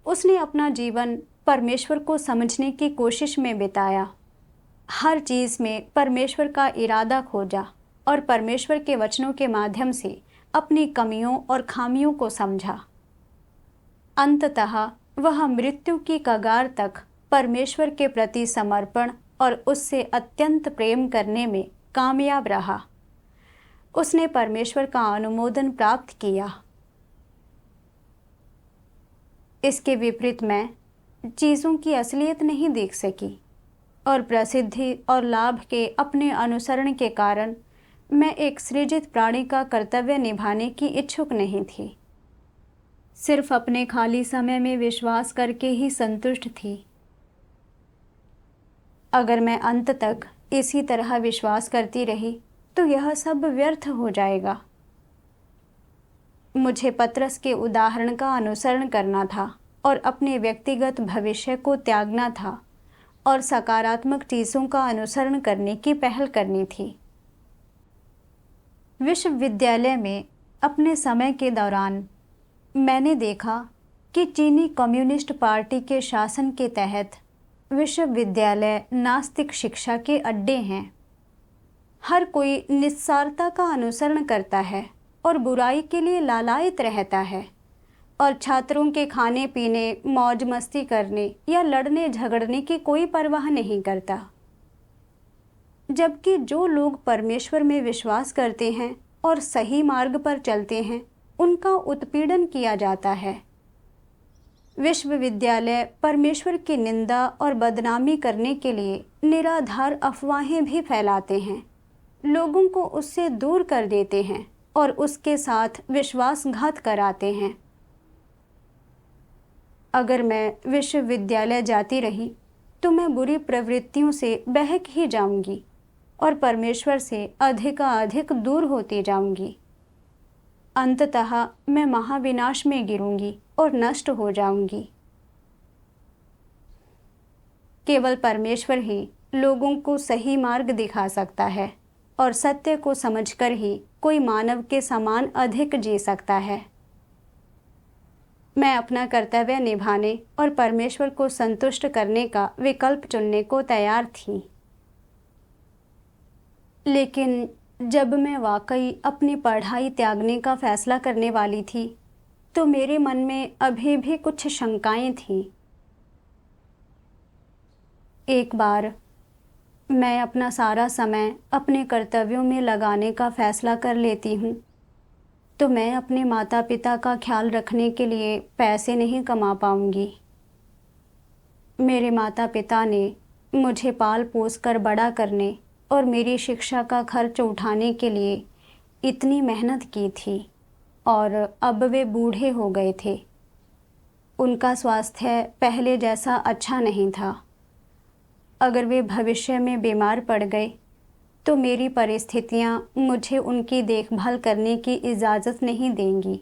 उसने अपना जीवन परमेश्वर को समझने की कोशिश में बिताया। हर चीज़ में परमेश्वर का इरादा खोजा और परमेश्वर के वचनों के माध्यम से अपनी कमियों और खामियों को समझा। अंततः वह मृत्यु की कगार तक परमेश्वर के प्रति समर्पण और उससे अत्यंत प्रेम करने में कामयाब रहा। उसने परमेश्वर का अनुमोदन प्राप्त किया। इसके विपरीत मैं चीज़ों की असलियत नहीं देख सकी और प्रसिद्धि और लाभ के अपने अनुसरण के कारण मैं एक सृजित प्राणी का कर्तव्य निभाने की इच्छुक नहीं थी। सिर्फ अपने खाली समय में विश्वास करके ही संतुष्ट थी। अगर मैं अंत तक इसी तरह विश्वास करती रही तो यह सब व्यर्थ हो जाएगा। मुझे पतरस के उदाहरण का अनुसरण करना था और अपने व्यक्तिगत भविष्य को त्यागना था और सकारात्मक चीज़ों का अनुसरण करने की पहल करनी थी। विश्वविद्यालय में अपने समय के दौरान मैंने देखा कि चीनी कम्युनिस्ट पार्टी के शासन के तहत विश्वविद्यालय नास्तिक शिक्षा के अड्डे हैं। हर कोई निस्सारता का अनुसरण करता है और बुराई के लिए लालायित रहता है और छात्रों के खाने पीने, मौज मस्ती करने या लड़ने झगड़ने की कोई परवाह नहीं करता। जबकि जो लोग परमेश्वर में विश्वास करते हैं और सही मार्ग पर चलते हैं, उनका उत्पीड़न किया जाता है। विश्वविद्यालय परमेश्वर की निंदा और बदनामी करने के लिए निराधार अफवाहें भी फैलाते हैं, लोगों को उससे दूर कर देते हैं और उसके साथ विश्वासघात कराते हैं। अगर मैं विश्वविद्यालय जाती रही तो मैं बुरी प्रवृत्तियों से बहक ही जाऊंगी और परमेश्वर से अधिकाधिक दूर होती जाऊंगी। अंततः मैं महाविनाश में गिरूंगी और नष्ट हो जाऊंगी। केवल परमेश्वर ही लोगों को सही मार्ग दिखा सकता है और सत्य को समझकर ही कोई मानव के समान अधिक जी सकता है। मैं अपना कर्तव्य निभाने और परमेश्वर को संतुष्ट करने का विकल्प चुनने को तैयार थी। लेकिन जब मैं वाकई अपनी पढ़ाई त्यागने का फैसला करने वाली थी, तो मेरे मन में अभी भी कुछ शंकाएं थीं। एक बार मैं अपना सारा समय अपने कर्तव्यों में लगाने का फैसला कर लेती हूँ, तो मैं अपने माता पिता का ख्याल रखने के लिए पैसे नहीं कमा पाऊँगी। मेरे माता पिता ने मुझे पाल पोस कर बड़ा करने और मेरी शिक्षा का खर्च उठाने के लिए इतनी मेहनत की थी और अब वे बूढ़े हो गए थे। उनका स्वास्थ्य पहले जैसा अच्छा नहीं था। अगर वे भविष्य में बीमार पड़ गए तो मेरी परिस्थितियां मुझे उनकी देखभाल करने की इजाज़त नहीं देंगी।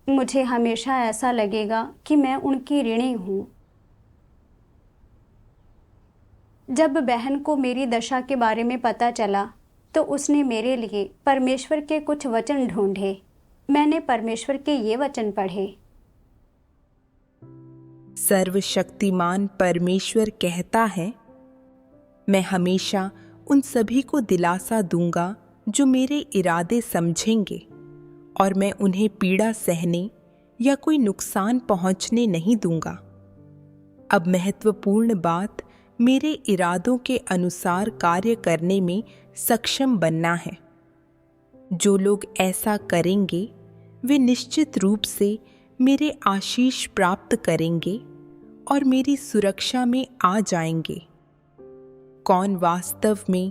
मुझे हमेशा ऐसा लगेगा कि मैं उनकी ऋणी हूँ। जब बहन को मेरी दशा के बारे में पता चला तो उसने मेरे लिए परमेश्वर के कुछ वचन ढूंढे। मैंने परमेश्वर के ये वचन पढ़े। सर्वशक्तिमान परमेश्वर कहता है, मैं हमेशा उन सभी को दिलासा दूंगा जो मेरे इरादे समझेंगे और मैं उन्हें पीड़ा सहने या कोई नुकसान पहुंचने नहीं दूंगा। अब महत्वपूर्ण बात मेरे इरादों के अनुसार कार्य करने में सक्षम बनना है। जो लोग ऐसा करेंगे वे निश्चित रूप से मेरे आशीष प्राप्त करेंगे और मेरी सुरक्षा में आ जाएंगे। कौन वास्तव में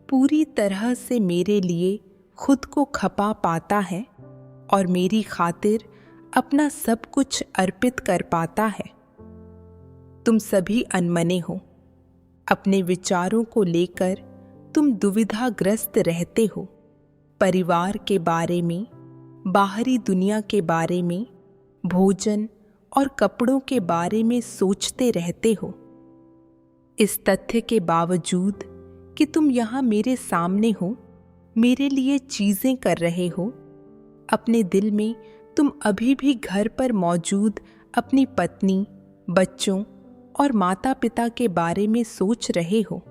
पूरी तरह से मेरे लिए खुद को खपा पाता है और मेरी खातिर अपना सब कुछ अर्पित कर पाता है? तुम सभी अनमने हो। अपने विचारों को लेकर तुम दुविधाग्रस्त रहते हो। परिवार के बारे में, बाहरी दुनिया के बारे में, भोजन और कपड़ों के बारे में सोचते रहते हो। इस तथ्य के बावजूद कि तुम यहाँ मेरे सामने हो, मेरे लिए चीज़ें कर रहे हो, अपने दिल में तुम अभी भी घर पर मौजूद अपनी पत्नी, बच्चों और माता पिता के बारे में सोच रहे हो।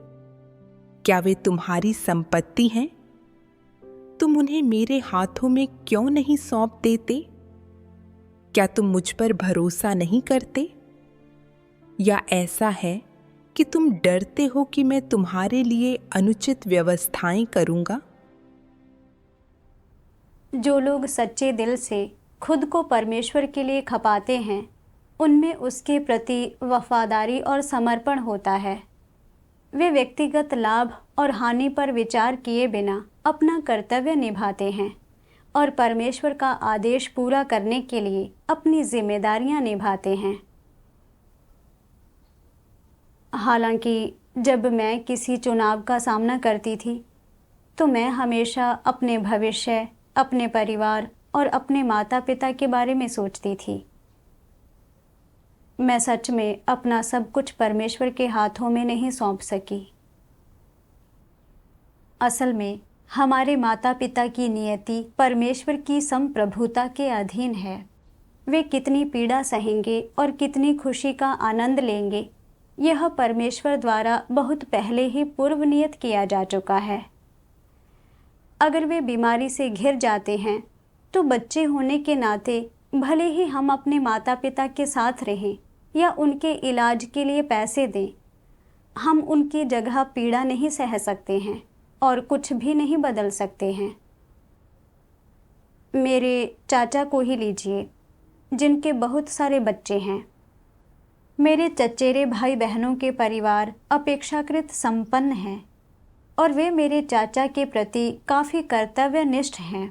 क्या वे तुम्हारी संपत्ति हैं? तुम उन्हें मेरे हाथों में क्यों नहीं सौंप देते? क्या तुम मुझ पर भरोसा नहीं करते? या ऐसा है कि तुम डरते हो कि मैं तुम्हारे लिए अनुचित व्यवस्थाएं करूंगा? जो लोग सच्चे दिल से खुद को परमेश्वर के लिए खपाते हैं, उनमें उसके प्रति वफादारी और समर्पण होता है। वे व्यक्तिगत लाभ और हानि पर विचार किए बिना अपना कर्तव्य निभाते हैं और परमेश्वर का आदेश पूरा करने के लिए अपनी जिम्मेदारियां निभाते हैं। हालांकि जब मैं किसी चुनाव का सामना करती थी तो मैं हमेशा अपने भविष्य, अपने परिवार और अपने माता पिता के बारे में सोचती थी। मैं सच में अपना सब कुछ परमेश्वर के हाथों में नहीं सौंप सकी। असल में हमारे माता पिता की नियति परमेश्वर की संप्रभुता के अधीन है। वे कितनी पीड़ा सहेंगे और कितनी खुशी का आनंद लेंगे, यह परमेश्वर द्वारा बहुत पहले ही पूर्व नियत किया जा चुका है। अगर वे बीमारी से घिर जाते हैं तो बच्चे होने के नाते भले ही हम अपने माता पिता के साथ रहें या उनके इलाज के लिए पैसे दें, हम उनकी जगह पीड़ा नहीं सह सकते हैं और कुछ भी नहीं बदल सकते हैं। मेरे चाचा को ही लीजिए, जिनके बहुत सारे बच्चे हैं। मेरे चचेरे भाई बहनों के परिवार अपेक्षाकृत संपन्न हैं और वे मेरे चाचा के प्रति काफ़ी कर्तव्यनिष्ठ हैं।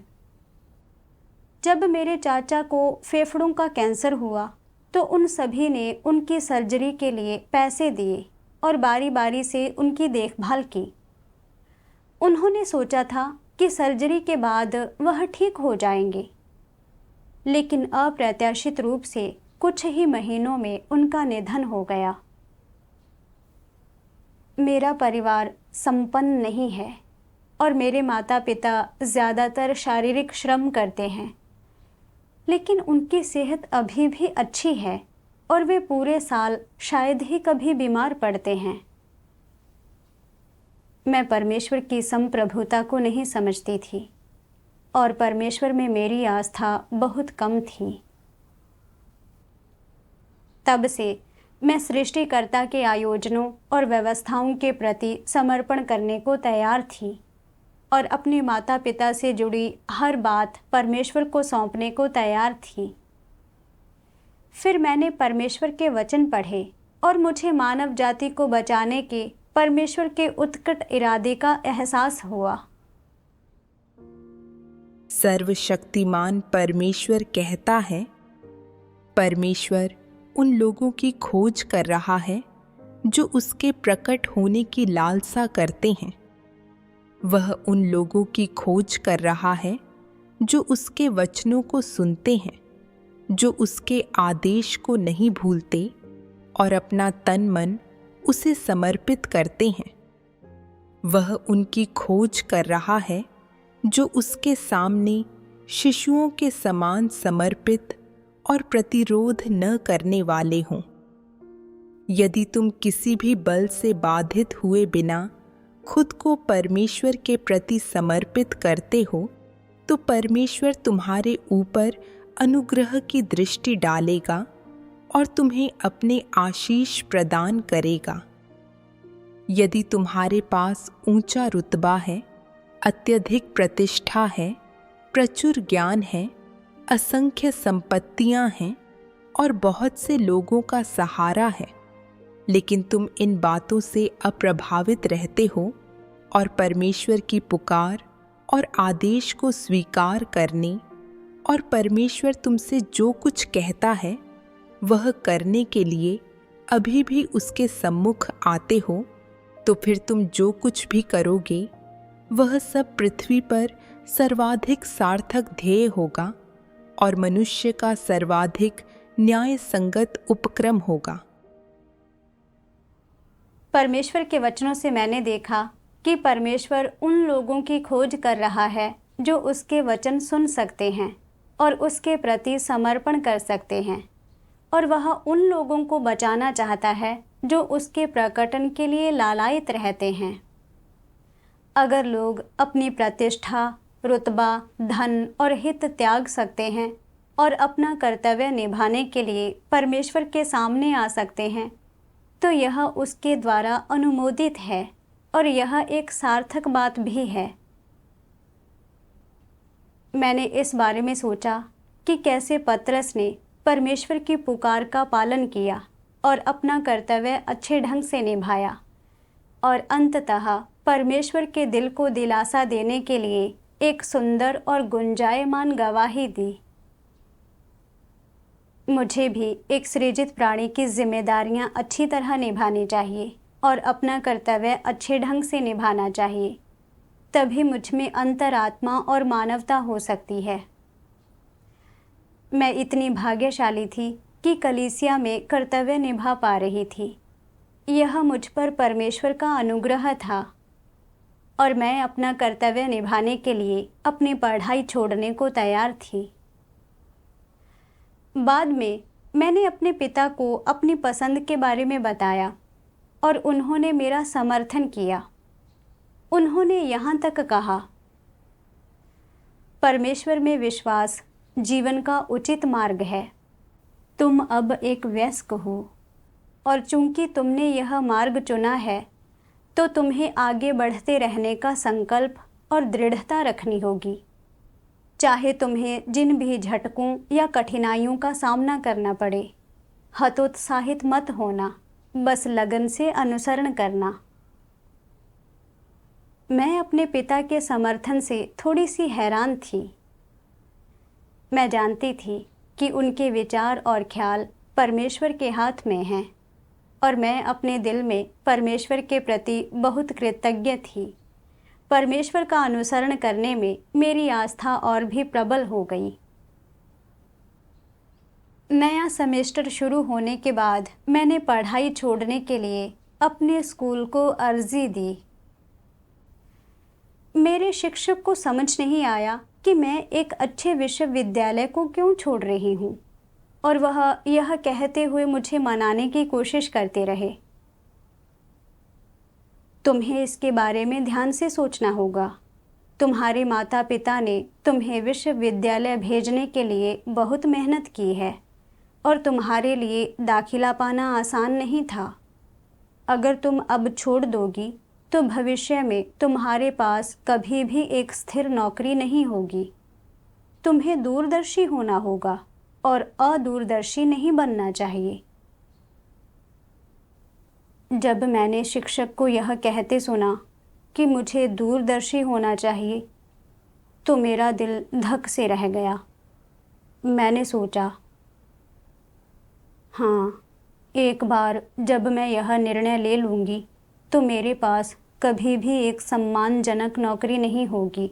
जब मेरे चाचा को फेफड़ों का कैंसर हुआ तो उन सभी ने उनकी सर्जरी के लिए पैसे दिए और बारी बारी से उनकी देखभाल की। उन्होंने सोचा था कि सर्जरी के बाद वह ठीक हो जाएंगे, लेकिन अप्रत्याशित रूप से कुछ ही महीनों में उनका निधन हो गया। मेरा परिवार संपन्न नहीं है और मेरे माता पिता ज़्यादातर शारीरिक श्रम करते हैं, लेकिन उनकी सेहत अभी भी अच्छी है और वे पूरे साल शायद ही कभी बीमार पड़ते हैं। मैं परमेश्वर की संप्रभुता को नहीं समझती थी और परमेश्वर में मेरी आस्था बहुत कम थी। तब से मैं सृष्टिकर्ता के आयोजनों और व्यवस्थाओं के प्रति समर्पण करने को तैयार थी और अपने माता पिता से जुड़ी हर बात परमेश्वर को सौंपने को तैयार थी। फिर मैंने परमेश्वर के वचन पढ़े और मुझे मानव जाति को बचाने के परमेश्वर के उत्कट इरादे का एहसास हुआ। सर्वशक्तिमान परमेश्वर कहता है, परमेश्वर उन लोगों की खोज कर रहा है जो उसके प्रकट होने की लालसा करते हैं। वह उन लोगों की खोज कर रहा है जो उसके वचनों को सुनते हैं, जो उसके आदेश को नहीं भूलते और अपना तन मन उसे समर्पित करते हैं। वह उनकी खोज कर रहा है जो उसके सामने शिशुओं के समान समर्पित और प्रतिरोध न करने वाले हों। यदि तुम किसी भी बल से बाधित हुए बिना खुद को परमेश्वर के प्रति समर्पित करते हो, तो परमेश्वर तुम्हारे ऊपर अनुग्रह की दृष्टि डालेगा और तुम्हें अपने आशीष प्रदान करेगा। यदि तुम्हारे पास ऊंचा रुतबा है, अत्यधिक प्रतिष्ठा है, प्रचुर ज्ञान है, असंख्य संपत्तियां हैं और बहुत से लोगों का सहारा है, लेकिन तुम इन बातों से अप्रभावित रहते हो और परमेश्वर की पुकार और आदेश को स्वीकार करने और परमेश्वर तुमसे जो कुछ कहता है वह करने के लिए अभी भी उसके सम्मुख आते हो, तो फिर तुम जो कुछ भी करोगे वह सब पृथ्वी पर सर्वाधिक सार्थक ध्येय होगा और मनुष्य का सर्वाधिक न्याय संगत उपक्रम होगा। परमेश्वर के वचनों से मैंने देखा कि परमेश्वर उन लोगों की खोज कर रहा है जो उसके वचन सुन सकते हैं और उसके प्रति समर्पण कर सकते हैं, और वह उन लोगों को बचाना चाहता है जो उसके प्रकटन के लिए लालायित रहते हैं। अगर लोग अपनी प्रतिष्ठा, रुतबा, धन और हित त्याग सकते हैं और अपना कर्तव्य निभाने के लिए परमेश्वर के सामने आ सकते हैं, तो यह उसके द्वारा अनुमोदित है और यह एक सार्थक बात भी है। मैंने इस बारे में सोचा कि कैसे पतरस ने परमेश्वर की पुकार का पालन किया और अपना कर्तव्य अच्छे ढंग से निभाया और अंततः परमेश्वर के दिल को दिलासा देने के लिए एक सुंदर और गुंजायमान गवाही दी। मुझे भी एक सृजित प्राणी की जिम्मेदारियां अच्छी तरह निभानी चाहिए और अपना कर्तव्य अच्छे ढंग से निभाना चाहिए, तभी मुझ में अंतरात्मा और मानवता हो सकती है। मैं इतनी भाग्यशाली थी कि कलीसिया में कर्तव्य निभा पा रही थी। यह मुझ पर परमेश्वर का अनुग्रह था और मैं अपना कर्तव्य निभाने के लिए अपनी पढ़ाई छोड़ने को तैयार थी। बाद में मैंने अपने पिता को अपनी पसंद के बारे में बताया और उन्होंने मेरा समर्थन किया। उन्होंने यहाँ तक कहा, परमेश्वर में विश्वास जीवन का उचित मार्ग है। तुम अब एक वयस्क हो और चूंकि तुमने यह मार्ग चुना है तो तुम्हें आगे बढ़ते रहने का संकल्प और दृढ़ता रखनी होगी। चाहे तुम्हें जिन भी झटकों या कठिनाइयों का सामना करना पड़े, हतोत्साहित मत होना, बस लगन से अनुसरण करना। मैं अपने पिता के समर्थन से थोड़ी सी हैरान थी। मैं जानती थी कि उनके विचार और ख्याल परमेश्वर के हाथ में हैं और मैं अपने दिल में परमेश्वर के प्रति बहुत कृतज्ञ थी। परमेश्वर का अनुसरण करने में मेरी आस्था और भी प्रबल हो गई। नया सेमेस्टर शुरू होने के बाद मैंने पढ़ाई छोड़ने के लिए अपने स्कूल को अर्जी दी। मेरे शिक्षक को समझ नहीं आया कि मैं एक अच्छे विश्वविद्यालय को क्यों छोड़ रही हूँ और वह यह कहते हुए मुझे मनाने की कोशिश करते रहे, तुम्हें इसके बारे में ध्यान से सोचना होगा। तुम्हारे माता पिता ने तुम्हें विश्वविद्यालय भेजने के लिए बहुत मेहनत की है और तुम्हारे लिए दाखिला पाना आसान नहीं था। अगर तुम अब छोड़ दोगी तो भविष्य में तुम्हारे पास कभी भी एक स्थिर नौकरी नहीं होगी। तुम्हें दूरदर्शी होना होगा और अदूरदर्शी नहीं बनना चाहिए। जब मैंने शिक्षक को यह कहते सुना कि मुझे दूरदर्शी होना चाहिए तो मेरा दिल धक से रह गया। मैंने सोचा, हाँ, एक बार जब मैं यह निर्णय ले लूँगी तो मेरे पास कभी भी एक सम्मानजनक नौकरी नहीं होगी।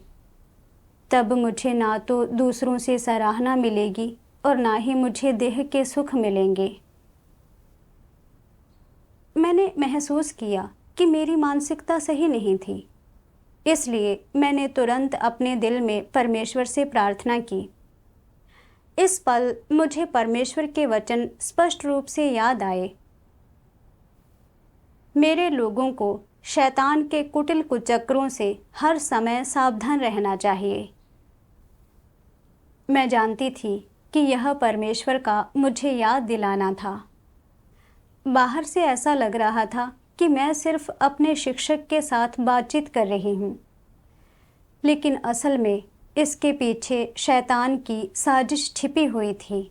तब मुझे ना तो दूसरों से सराहना मिलेगी और ना ही मुझे देह के सुख मिलेंगे। मैंने महसूस किया कि मेरी मानसिकता सही नहीं थी, इसलिए मैंने तुरंत अपने दिल में परमेश्वर से प्रार्थना की। इस पल मुझे परमेश्वर के वचन स्पष्ट रूप से याद आए। मेरे लोगों को शैतान के कुटिल कुचक्रों से हर समय सावधान रहना चाहिए। मैं जानती थी कि यह परमेश्वर का मुझे याद दिलाना था। बाहर से ऐसा लग रहा था कि मैं सिर्फ अपने शिक्षक के साथ बातचीत कर रही हूँ, लेकिन असल में इसके पीछे शैतान की साजिश छिपी हुई थी।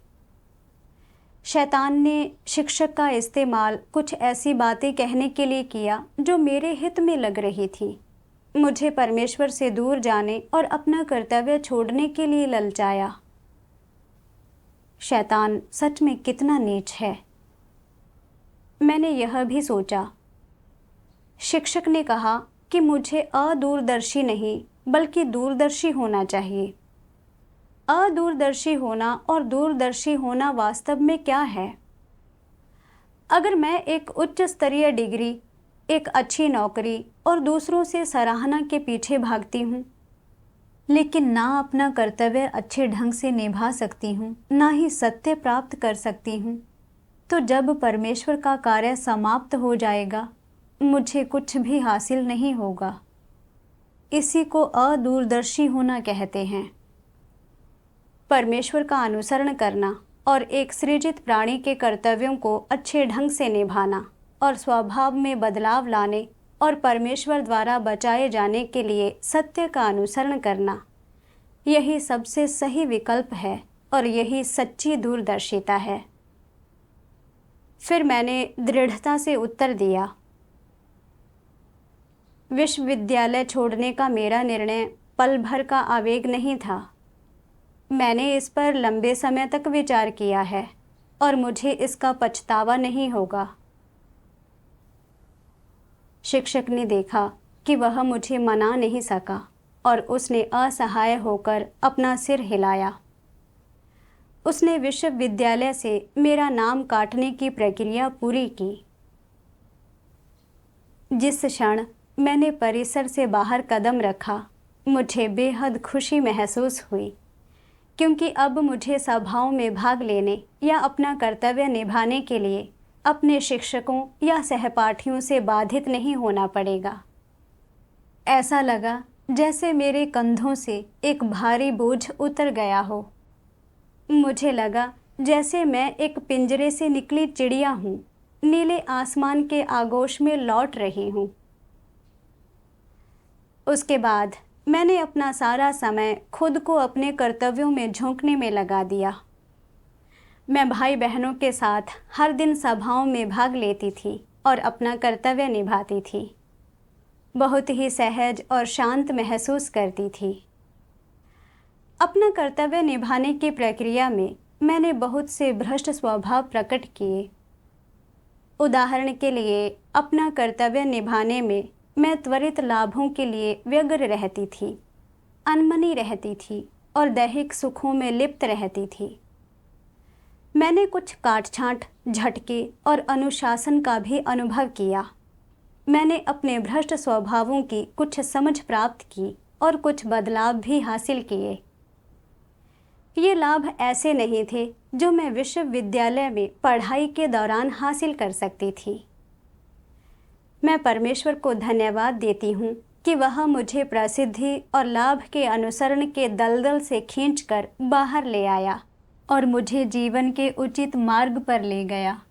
शैतान ने शिक्षक का इस्तेमाल कुछ ऐसी बातें कहने के लिए किया जो मेरे हित में लग रही थी। मुझे परमेश्वर से दूर जाने और अपना कर्तव्य छोड़ने के लिए ललचाया। शैतान सच में कितना नीच है। मैंने यह भी सोचा। शिक्षक ने कहा कि मुझे अदूरदर्शी नहीं बल्कि दूरदर्शी होना चाहिए। अदूरदर्शी होना और दूरदर्शी होना वास्तव में क्या है? अगर मैं एक उच्च स्तरीय डिग्री, एक अच्छी नौकरी और दूसरों से सराहना के पीछे भागती हूँ, लेकिन ना अपना कर्तव्य अच्छे ढंग से निभा सकती हूँ, ना ही सत्य प्राप्त कर सकती हूँ, तो जब परमेश्वर का कार्य समाप्त हो जाएगा, मुझे कुछ भी हासिल नहीं होगा। इसी को अदूरदर्शी होना कहते हैं। परमेश्वर का अनुसरण करना और एक सृजित प्राणी के कर्तव्यों को अच्छे ढंग से निभाना और स्वभाव में बदलाव लाने और परमेश्वर द्वारा बचाए जाने के लिए सत्य का अनुसरण करना, यही सबसे सही विकल्प है और यही सच्ची दूरदर्शिता है। फिर मैंने दृढ़ता से उत्तर दिया। विश्वविद्यालय छोड़ने का मेरा निर्णय पल भर का आवेग नहीं था। मैंने इस पर लंबे समय तक विचार किया है और मुझे इसका पछतावा नहीं होगा। शिक्षक ने देखा कि वह मुझे मना नहीं सका और उसने असहाय होकर अपना सिर हिलाया। उसने विश्वविद्यालय से मेरा नाम काटने की प्रक्रिया पूरी की। जिस क्षण मैंने परिसर से बाहर कदम रखा, मुझे बेहद खुशी महसूस हुई, क्योंकि अब मुझे सभाओं में भाग लेने या अपना कर्तव्य निभाने के लिए अपने शिक्षकों या सहपाठियों से बाधित नहीं होना पड़ेगा। ऐसा लगा जैसे मेरे कंधों से एक भारी बोझ उतर गया हो। मुझे लगा जैसे मैं एक पिंजरे से निकली चिड़िया हूँ, नीले आसमान के आगोश में लौट रही हूँ। उसके बाद मैंने अपना सारा समय खुद को अपने कर्तव्यों में झोंकने में लगा दिया। मैं भाई बहनों के साथ हर दिन सभाओं में भाग लेती थी और अपना कर्तव्य निभाती थी। बहुत ही सहज और शांत महसूस करती थी। अपना कर्तव्य निभाने की प्रक्रिया में मैंने बहुत से भ्रष्ट स्वभाव प्रकट किए। उदाहरण के लिए, अपना कर्तव्य निभाने में मैं त्वरित लाभों के लिए व्यग्र रहती थी, अनमनी रहती थी और दैहिक सुखों में लिप्त रहती थी। मैंने कुछ काट-छाँट, झटके और अनुशासन का भी अनुभव किया। मैंने अपने भ्रष्ट स्वभावों की कुछ समझ प्राप्त की और कुछ बदलाव भी हासिल किए। ये लाभ ऐसे नहीं थे जो मैं विश्वविद्यालय में पढ़ाई के दौरान हासिल कर सकती थी। मैं परमेश्वर को धन्यवाद देती हूँ कि वह मुझे प्रसिद्धि और लाभ के अनुसरण के दलदल से खींचकर बाहर ले आया और मुझे जीवन के उचित मार्ग पर ले गया।